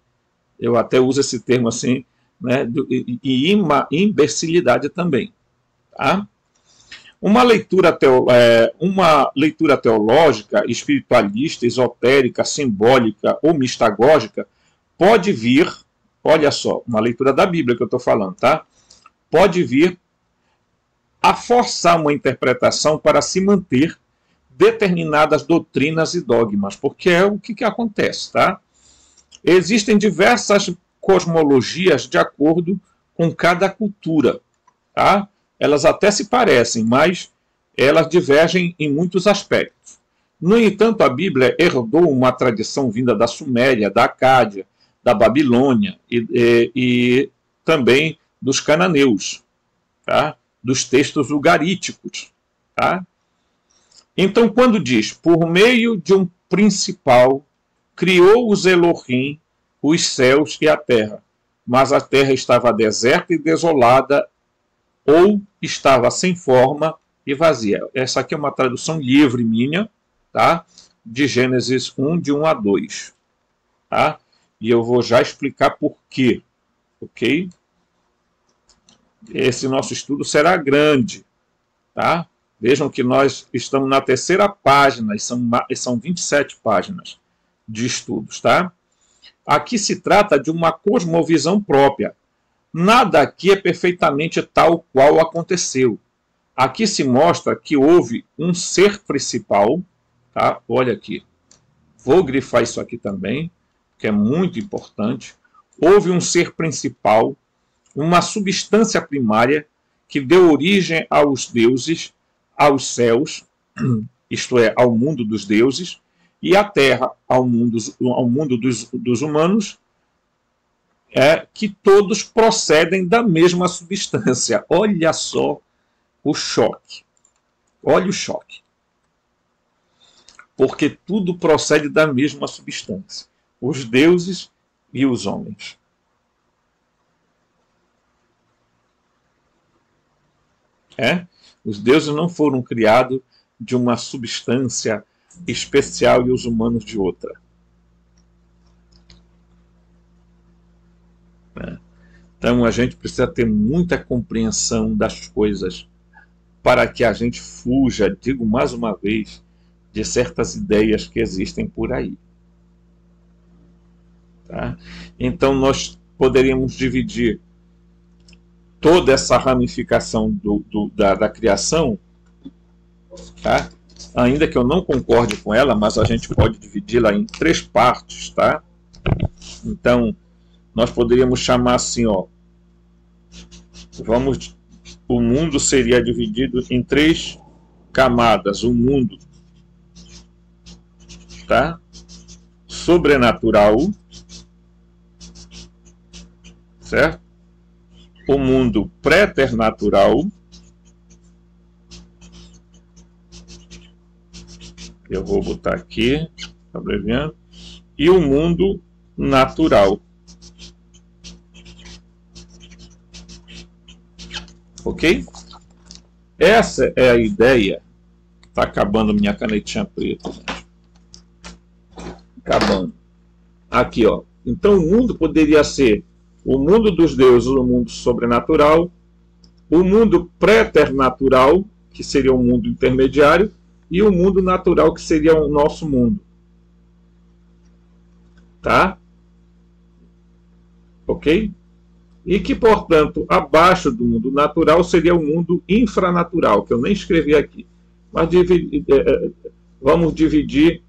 Eu até uso esse termo assim, né, e imbecilidade também. Tá? Uma leitura teológica, espiritualista, esotérica, simbólica ou mistagógica pode vir, olha só, uma leitura da Bíblia que eu estou falando, tá? Pode vir a forçar uma interpretação para se manter determinadas doutrinas e dogmas, porque é o que acontece, tá? Existem diversas cosmologias de acordo com cada cultura, tá? Elas até se parecem, mas elas divergem em muitos aspectos. No entanto, a Bíblia herdou uma tradição vinda da Suméria, da Acádia, da Babilônia e também dos cananeus, tá? Dos textos ugaríticos. Tá? Então, quando diz, por meio de um principal, criou os Elohim, os céus e a terra, mas a terra estava deserta e desolada, ou estava sem forma e vazia. Essa aqui é uma tradução livre minha, tá? De Gênesis 1, de 1 a 2. Tá? E eu vou já explicar por quê. Ok? Esse nosso estudo será grande. Tá? Vejam que nós estamos na terceira página, e são 27 páginas de estudos. Tá? Aqui se trata de uma cosmovisão própria. Nada aqui é perfeitamente tal qual aconteceu. Aqui se mostra que houve um ser principal. Tá? Olha aqui. Vou grifar isso aqui também, que é muito importante. Houve um ser principal, uma substância primária, que deu origem aos deuses, aos céus, isto é, ao mundo dos deuses, e à terra, ao mundo dos humanos, que todos procedem da mesma substância. Olha só o choque. Olha o choque. Porque tudo procede da mesma substância. Os deuses e os homens. Os deuses não foram criados de uma substância especial e os humanos de outra. Então a gente precisa ter muita compreensão das coisas para que a gente fuja, digo mais uma vez, de certas ideias que existem por aí. Tá? Então nós poderíamos dividir toda essa ramificação da criação, tá? Ainda que eu não concorde com ela, mas a gente pode dividi-la em 3 partes. Tá? Então nós poderíamos chamar assim, ó, o mundo seria dividido em 3 camadas. O mundo, tá? Sobrenatural, certo? O mundo preternatural, eu vou botar aqui, abreviando, e o mundo natural. Ok? Essa é a ideia. Está acabando minha canetinha preta. Acabando. Aqui, ó. Então o mundo poderia ser o mundo dos deuses, o mundo sobrenatural, o mundo preternatural, que seria o mundo intermediário, e o mundo natural, que seria o nosso mundo. Tá? Ok? E que, portanto, abaixo do mundo natural seria o mundo infranatural, que eu nem escrevi aqui. Mas vamos dividir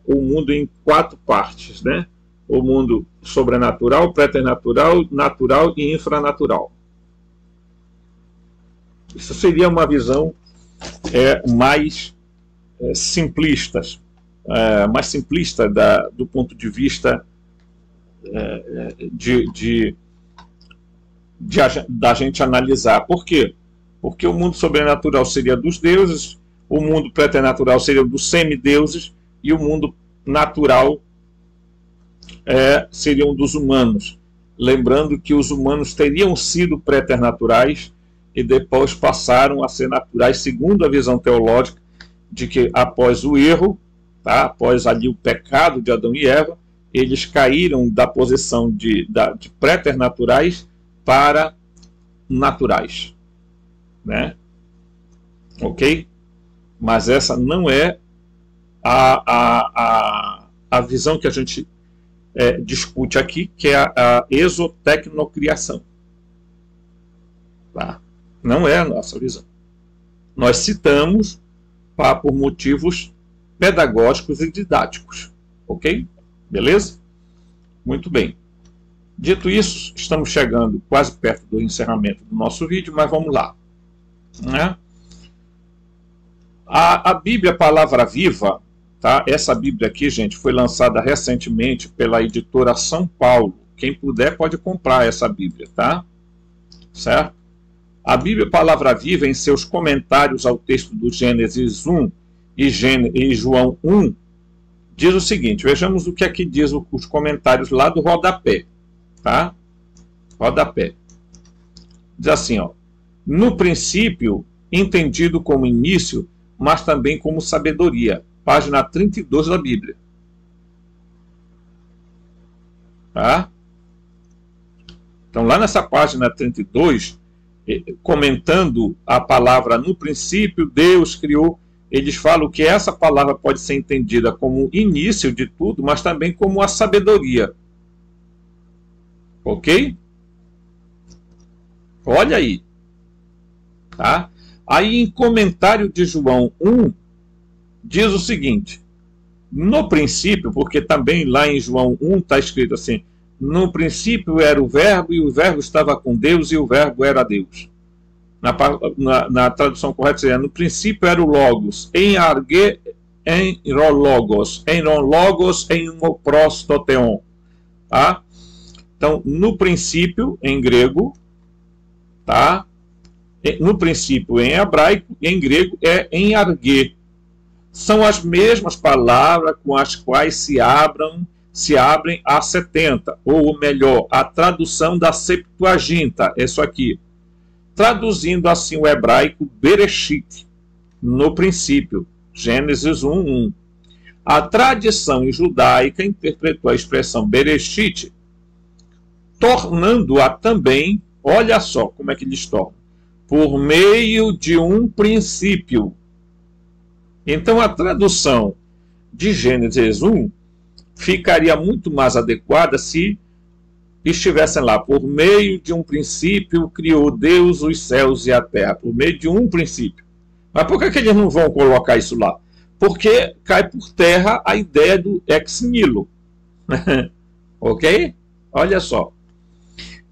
o mundo em 4 partes, né? O mundo sobrenatural, preternatural, natural e infranatural. Isso seria uma visão mais simplista, do ponto de vista da gente analisar. Por quê? Porque o mundo sobrenatural seria dos deuses, o mundo preternatural seria dos semideuses e o mundo natural seriam dos humanos. Lembrando que os humanos teriam sido preternaturais e depois passaram a ser naturais, segundo a visão teológica de que após o erro, tá, após ali o pecado de Adão e Eva, eles caíram da posição de preternaturais para naturais, né? Ok? Mas essa não é a visão que a gente discute aqui, que é a exotecnocriação. Tá? Não é a nossa visão. Nós citamos por motivos pedagógicos e didáticos. Ok? Beleza? Muito bem. Dito isso, estamos chegando quase perto do encerramento do nosso vídeo, mas vamos lá. Né? A Bíblia Palavra Viva, tá? Essa Bíblia aqui, gente, foi lançada recentemente pela editora São Paulo. Quem puder pode comprar essa Bíblia, tá? Certo? A Bíblia Palavra Viva, em seus comentários ao texto do Gênesis 1 e João 1, diz o seguinte, vejamos o que aqui diz os comentários lá do rodapé, tá? Rodapé. Diz assim, ó, no princípio, entendido como início, mas também como sabedoria. Página 32 da Bíblia. Tá? Então, lá nessa página 32, comentando a palavra no princípio, Deus criou, eles falam que essa palavra pode ser entendida como início de tudo, mas também como a sabedoria. Ok? Olha aí. Tá? Aí, em comentário de João 1, diz o seguinte, no princípio, porque também lá em João 1 está escrito assim, no princípio era o verbo, e o verbo estava com Deus, e o verbo era Deus. Na tradução correta seria, no princípio era o Logos, em arge, em rologos, em prostoteon. Tá? Então, no princípio, em grego, tá? No princípio em hebraico e em grego é em arge. São as mesmas palavras com as quais se abrem a 70, ou melhor, a tradução da Septuaginta, isso aqui. Traduzindo assim o hebraico Bereshit, no princípio, Gênesis 1:1. A tradição judaica interpretou a expressão Bereshit, tornando-a também, olha só como é que eles tornam, por meio de um princípio. Então a tradução de Gênesis 1 ficaria muito mais adequada se estivessem lá, por meio de um princípio criou Deus os céus e a terra, por meio de um princípio. Mas por que eles não vão colocar isso lá? Porque cai por terra a ideia do ex nihilo. Ok? Olha só.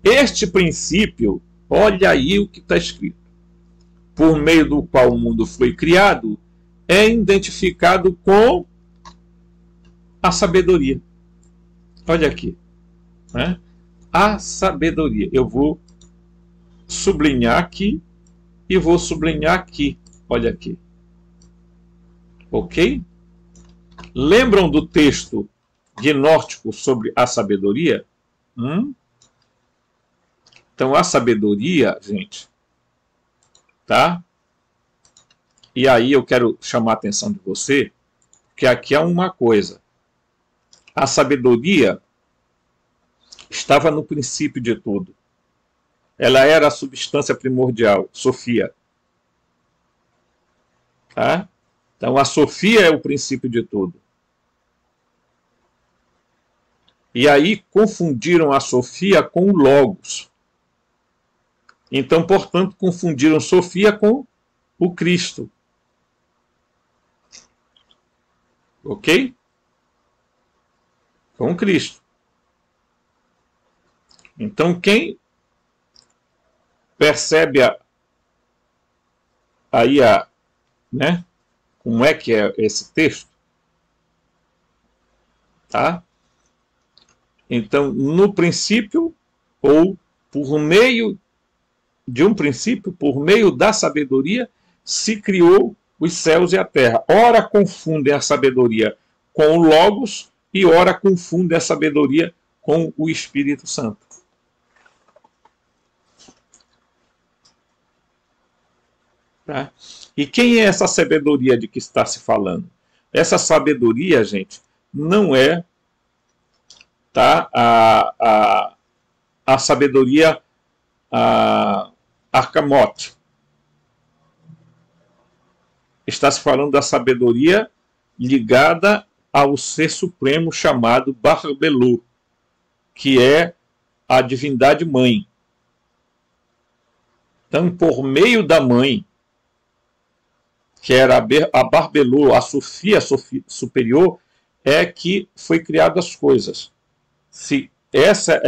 Este princípio, olha aí o que está escrito, por meio do qual o mundo foi criado, é identificado com a sabedoria. Olha aqui. Né? A sabedoria. Eu vou sublinhar aqui e vou sublinhar aqui. Olha aqui. Ok? Lembram do texto gnóstico sobre a sabedoria? Então, a sabedoria, gente, tá? E aí eu quero chamar a atenção de você, que aqui é uma coisa. A sabedoria estava no princípio de tudo. Ela era a substância primordial, Sofia. Tá? Então, a Sofia é o princípio de tudo. E aí confundiram a Sofia com o Logos. Então, portanto, confundiram Sofia com o Cristo. Ok? Com o Cristo. Então, quem percebe né, como é que é esse texto? Tá? Então, no princípio, ou por meio de um princípio, por meio da sabedoria, se criou os céus e a terra. Ora confundem a sabedoria com o Logos e ora confundem a sabedoria com o Espírito Santo. Tá? E quem é essa sabedoria de que está se falando? Essa sabedoria, gente, não é a sabedoria arcamote. Está se falando da sabedoria ligada ao ser supremo chamado Barbelu, que é a divindade mãe. Então, por meio da mãe, que era a Barbelu, a Sofia superior, é que foi criado as coisas. Se essa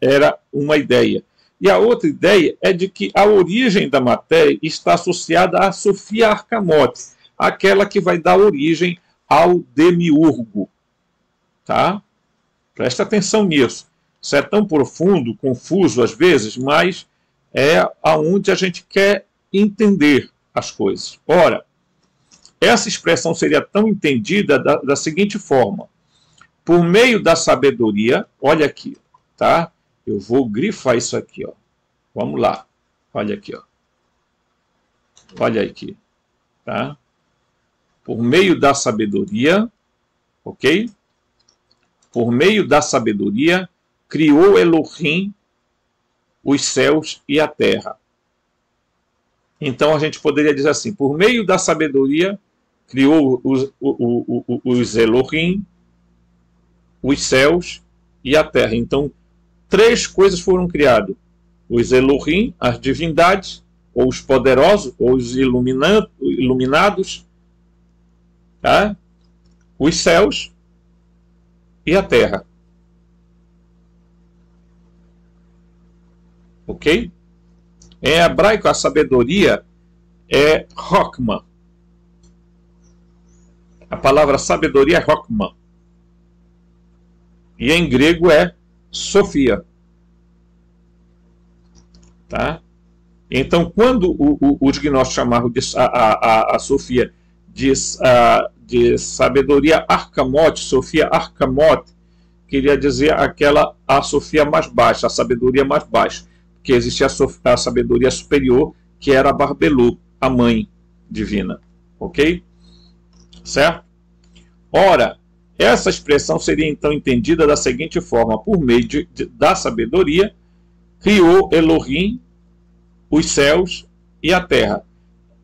era uma ideia. E a outra ideia é de que a origem da matéria está associada à Sofia Arcamote. aquela que vai dar origem ao demiurgo. Tá? Presta atenção nisso. Isso é tão profundo, confuso às vezes, mas é aonde a gente quer entender as coisas. Ora, essa expressão seria tão entendida da seguinte forma: por meio da sabedoria, olha aqui, tá? Eu vou grifar isso aqui, ó. Vamos lá. Olha aqui, ó. Olha aqui, tá? Por meio da sabedoria, ok? Por meio da sabedoria, criou Elohim os céus e a terra. Então a gente poderia dizer assim: por meio da sabedoria, criou os Elohim, os céus e a terra. Então, três coisas foram criadas: os Elohim, as divindades, ou os poderosos, ou os iluminados, tá? Os céus e a terra. Ok? Em hebraico, a sabedoria é Chokmah. A palavra sabedoria é Chokmah. E em grego é Sofia. Tá? Então, quando os gnósticos chamavam a Sofia de sabedoria Arcamote, Sofia Arcamote, queria dizer a Sofia mais baixa, a sabedoria mais baixa, porque existia a sabedoria superior, que era a Barbelu, a mãe divina, ok? Certo? Ora, essa expressão seria então entendida da seguinte forma: por meio da sabedoria, criou Elohim os céus e a terra,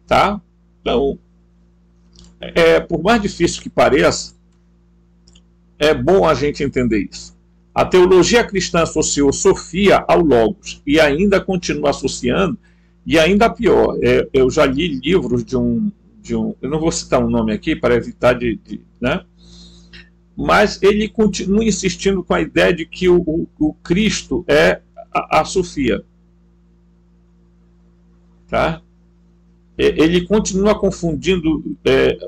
tá? Então, por mais difícil que pareça, é bom a gente entender isso. A teologia cristã associou Sofia ao Logos e ainda continua associando, e ainda pior, eu já li livros de um eu não vou citar um nome aqui para evitar né? Mas ele continua insistindo com a ideia de que o Cristo é a Sofia. Tá? Ele continua confundindo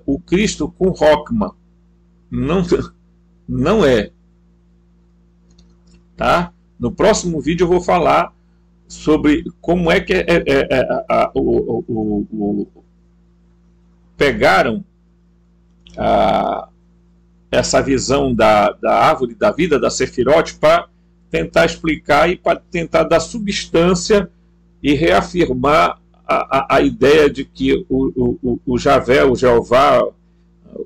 o Cristo com Chokmah. Não é. Tá? No próximo vídeo eu vou falar sobre como é que pegaram essa visão da árvore da vida, da Sefirote, para tentar explicar e para tentar dar substância e reafirmar a ideia de que o Javé, o Jeová,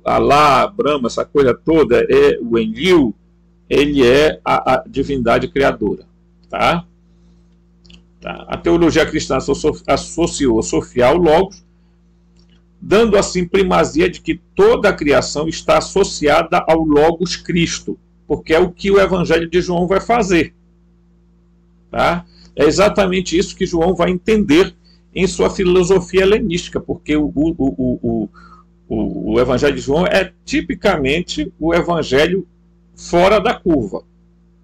Alá, Brahma, essa coisa toda, o Enlil, ele é a divindade criadora. Tá? A teologia cristã associou Sofia ao Logos, dando assim primazia de que toda a criação está associada ao Logos Cristo, porque é o que o Evangelho de João vai fazer. Tá? É exatamente isso que João vai entender em sua filosofia helenística, porque o Evangelho de João é tipicamente o Evangelho fora da curva.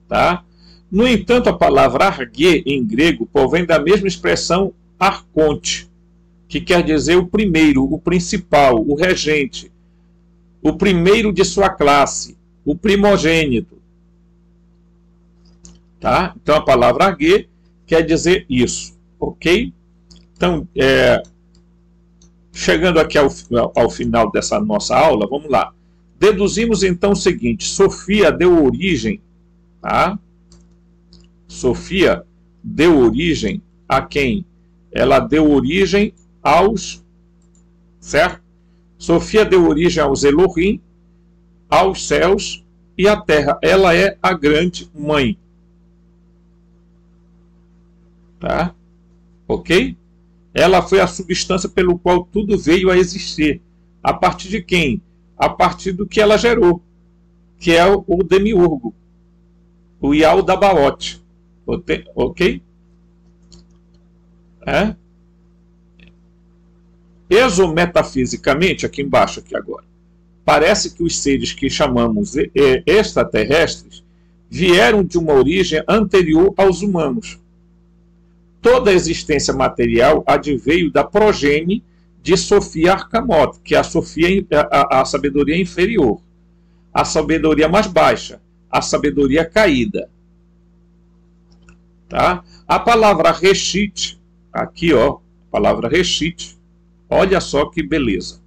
Tá? No entanto, a palavra argê em grego provém da mesma expressão arconte, que quer dizer o primeiro, o principal, o regente, o primeiro de sua classe, o primogênito. Tá? Então a palavra argê quer dizer isso. Ok? Então, chegando aqui ao final dessa nossa aula, vamos lá. Deduzimos então o seguinte: Sofia deu origem, tá? Sofia deu origem a quem? Ela deu origem aos, certo? Sofia deu origem aos Elohim, aos céus e à terra. Ela é a grande mãe. Tá? Ok? Ela foi a substância pelo qual tudo veio a existir. A partir de quem? A partir do que ela gerou, que é o demiurgo, o Yaldabaoth. Ok? Exometafisicamente, aqui embaixo, aqui agora, parece que os seres que chamamos extraterrestres vieram de uma origem anterior aos humanos. Toda a existência material adveio da progênie de Sofia Arcamote, que é a sabedoria inferior, a sabedoria mais baixa, a sabedoria caída. Tá? A palavra Reshit, aqui ó, a palavra Reshit, olha só que beleza.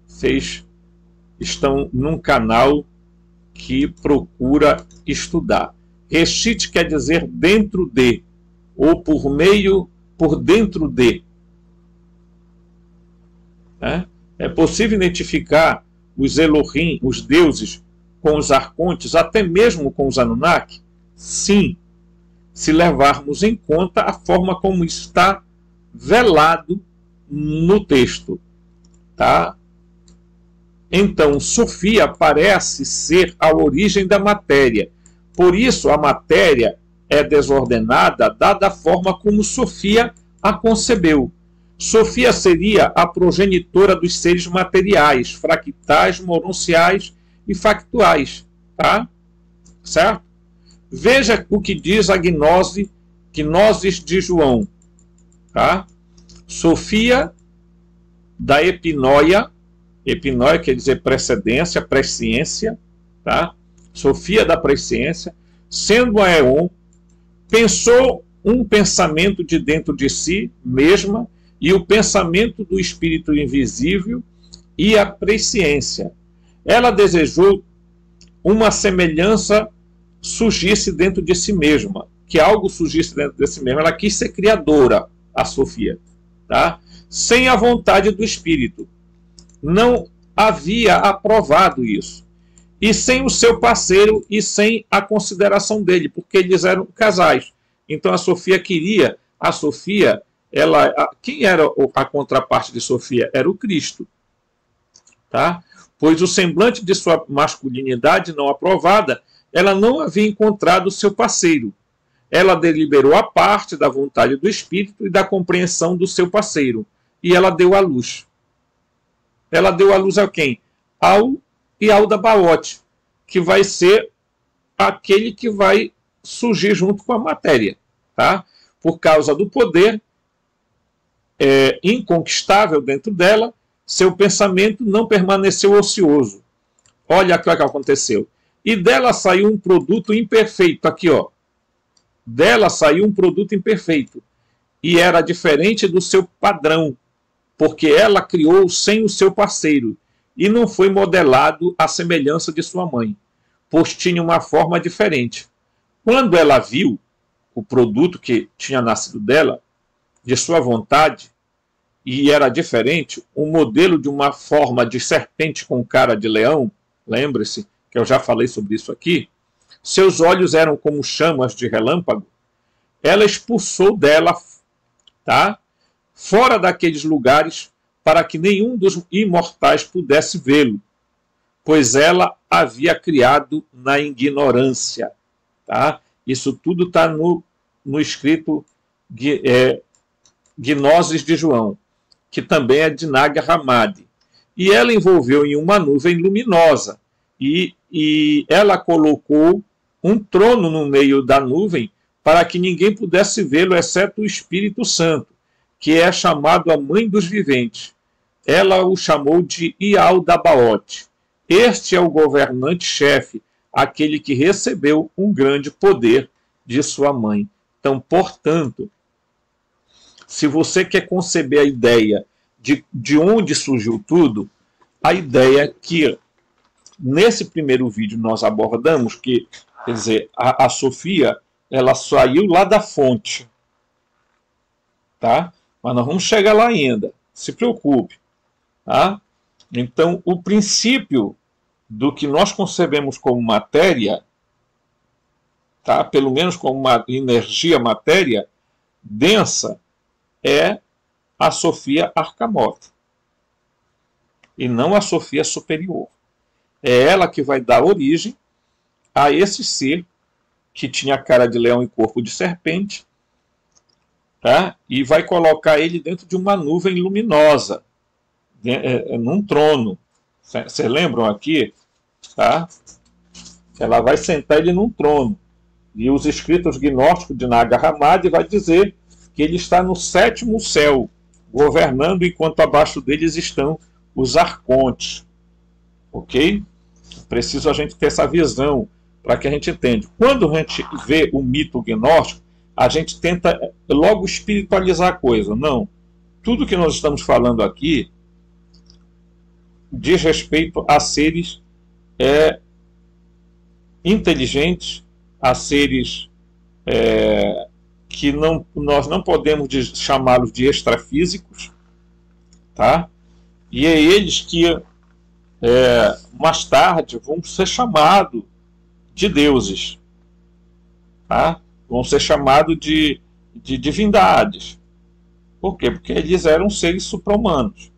Vocês estão num canal que procura estudar. Reshit quer dizer dentro de, ou por meio, por dentro de. É possível identificar os Elohim, os deuses, com os arcontes, até mesmo com os Anunnaki? Sim, se levarmos em conta a forma como está velado no texto. Tá? Então, Sofia parece ser a origem da matéria. Por isso, a matéria é desordenada, dada a forma como Sofia a concebeu. Sofia seria a progenitora dos seres materiais, fractais, moronciais e factuais. Tá? Certo? Veja o que diz a Gnosis de João. Tá? Sofia da Epinóia, Epinóia quer dizer precedência, presciência, tá? Sofia da presciência, sendo a Éon, pensou um pensamento de dentro de si mesma e o pensamento do espírito invisível e a presciência. Ela desejou uma semelhança surgisse dentro de si mesma, que algo surgisse dentro de si mesma. Ela quis ser criadora, a Sofia, tá? Sem a vontade do espírito. Não havia aprovado isso. E sem o seu parceiro e sem a consideração dele, porque eles eram casais. Então a Sofia queria, quem era a contraparte de Sofia? Era o Cristo. Tá? Pois o semblante de sua masculinidade não aprovada, ela não havia encontrado o seu parceiro. Ela deliberou a parte da vontade do espírito e da compreensão do seu parceiro. E ela deu à luz. Ela deu à luz a quem? Ao Yaldabaoth, que vai ser aquele que vai surgir junto com a matéria. Tá? Por causa do poder inconquistável dentro dela, seu pensamento não permaneceu ocioso. Olha o que aconteceu. E dela saiu um produto imperfeito. Aqui, ó. Dela saiu um produto imperfeito. E era diferente do seu padrão, porque ela criou sem o seu parceiro, e não foi modelado à semelhança de sua mãe, pois tinha uma forma diferente. Quando ela viu o produto que tinha nascido dela, de sua vontade, e era diferente, um modelo de uma forma de serpente com cara de leão, lembre-se que eu já falei sobre isso aqui, seus olhos eram como chamas de relâmpago, ela expulsou dela, tá? Fora daqueles lugares, para que nenhum dos imortais pudesse vê-lo, pois ela havia criado na ignorância. Tá? Isso tudo está no escrito Gnosis de João, que também é de Nag Hammadi. E ela envolveu em uma nuvem luminosa, e ela colocou um trono no meio da nuvem para que ninguém pudesse vê-lo, exceto o Espírito Santo, que é chamado a mãe dos viventes. Ela o chamou de Yaldabaoth. Este é o governante-chefe, aquele que recebeu um grande poder de sua mãe. Então, portanto, se você quer conceber a ideia de onde surgiu tudo, a ideia que nesse primeiro vídeo nós abordamos, que, quer dizer, a Sofia, ela saiu lá da fonte, tá? Mas nós vamos chegar lá ainda, se preocupe. Tá? Então, o princípio do que nós concebemos como matéria, tá? Pelo menos como uma energia matéria densa, é a Sofia Arcamote, e não a Sofia superior. É ela que vai dar origem a esse ser que tinha cara de leão e corpo de serpente, tá? E vai colocar ele dentro de uma nuvem luminosa, num trono. Vocês lembram aqui? Tá? Ela vai sentar ele num trono. E os escritos gnósticos de Nag Hammadi vai dizer que ele está no 7º céu. governando, enquanto abaixo deles estão os arcontes. Ok? Preciso a gente ter essa visão para que a gente entenda. Quando a gente vê o mito gnóstico, a gente tenta logo espiritualizar a coisa. Não. Tudo que nós estamos falando aqui diz respeito a seres inteligentes, a seres que nós não podemos chamá-los de extrafísicos, tá? E é eles que mais tarde vão ser chamados de deuses, tá? Vão ser chamados de divindades. Por quê? Porque eles eram seres supra-humanos.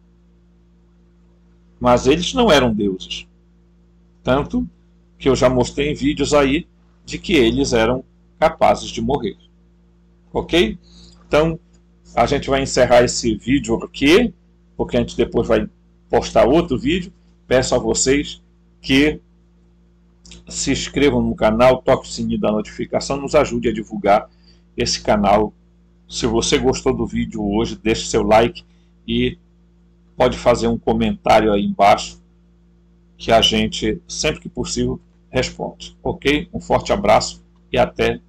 Mas eles não eram deuses. Tanto que eu já mostrei em vídeos aí de que eles eram capazes de morrer. Ok? Então, a gente vai encerrar esse vídeo aqui, porque a gente depois vai postar outro vídeo. Peço a vocês que se inscrevam no canal, toque o sininho da notificação, nos ajude a divulgar esse canal. Se você gostou do vídeo hoje, deixe seu like e pode fazer um comentário aí embaixo que a gente, sempre que possível, responde. Ok? Um forte abraço e até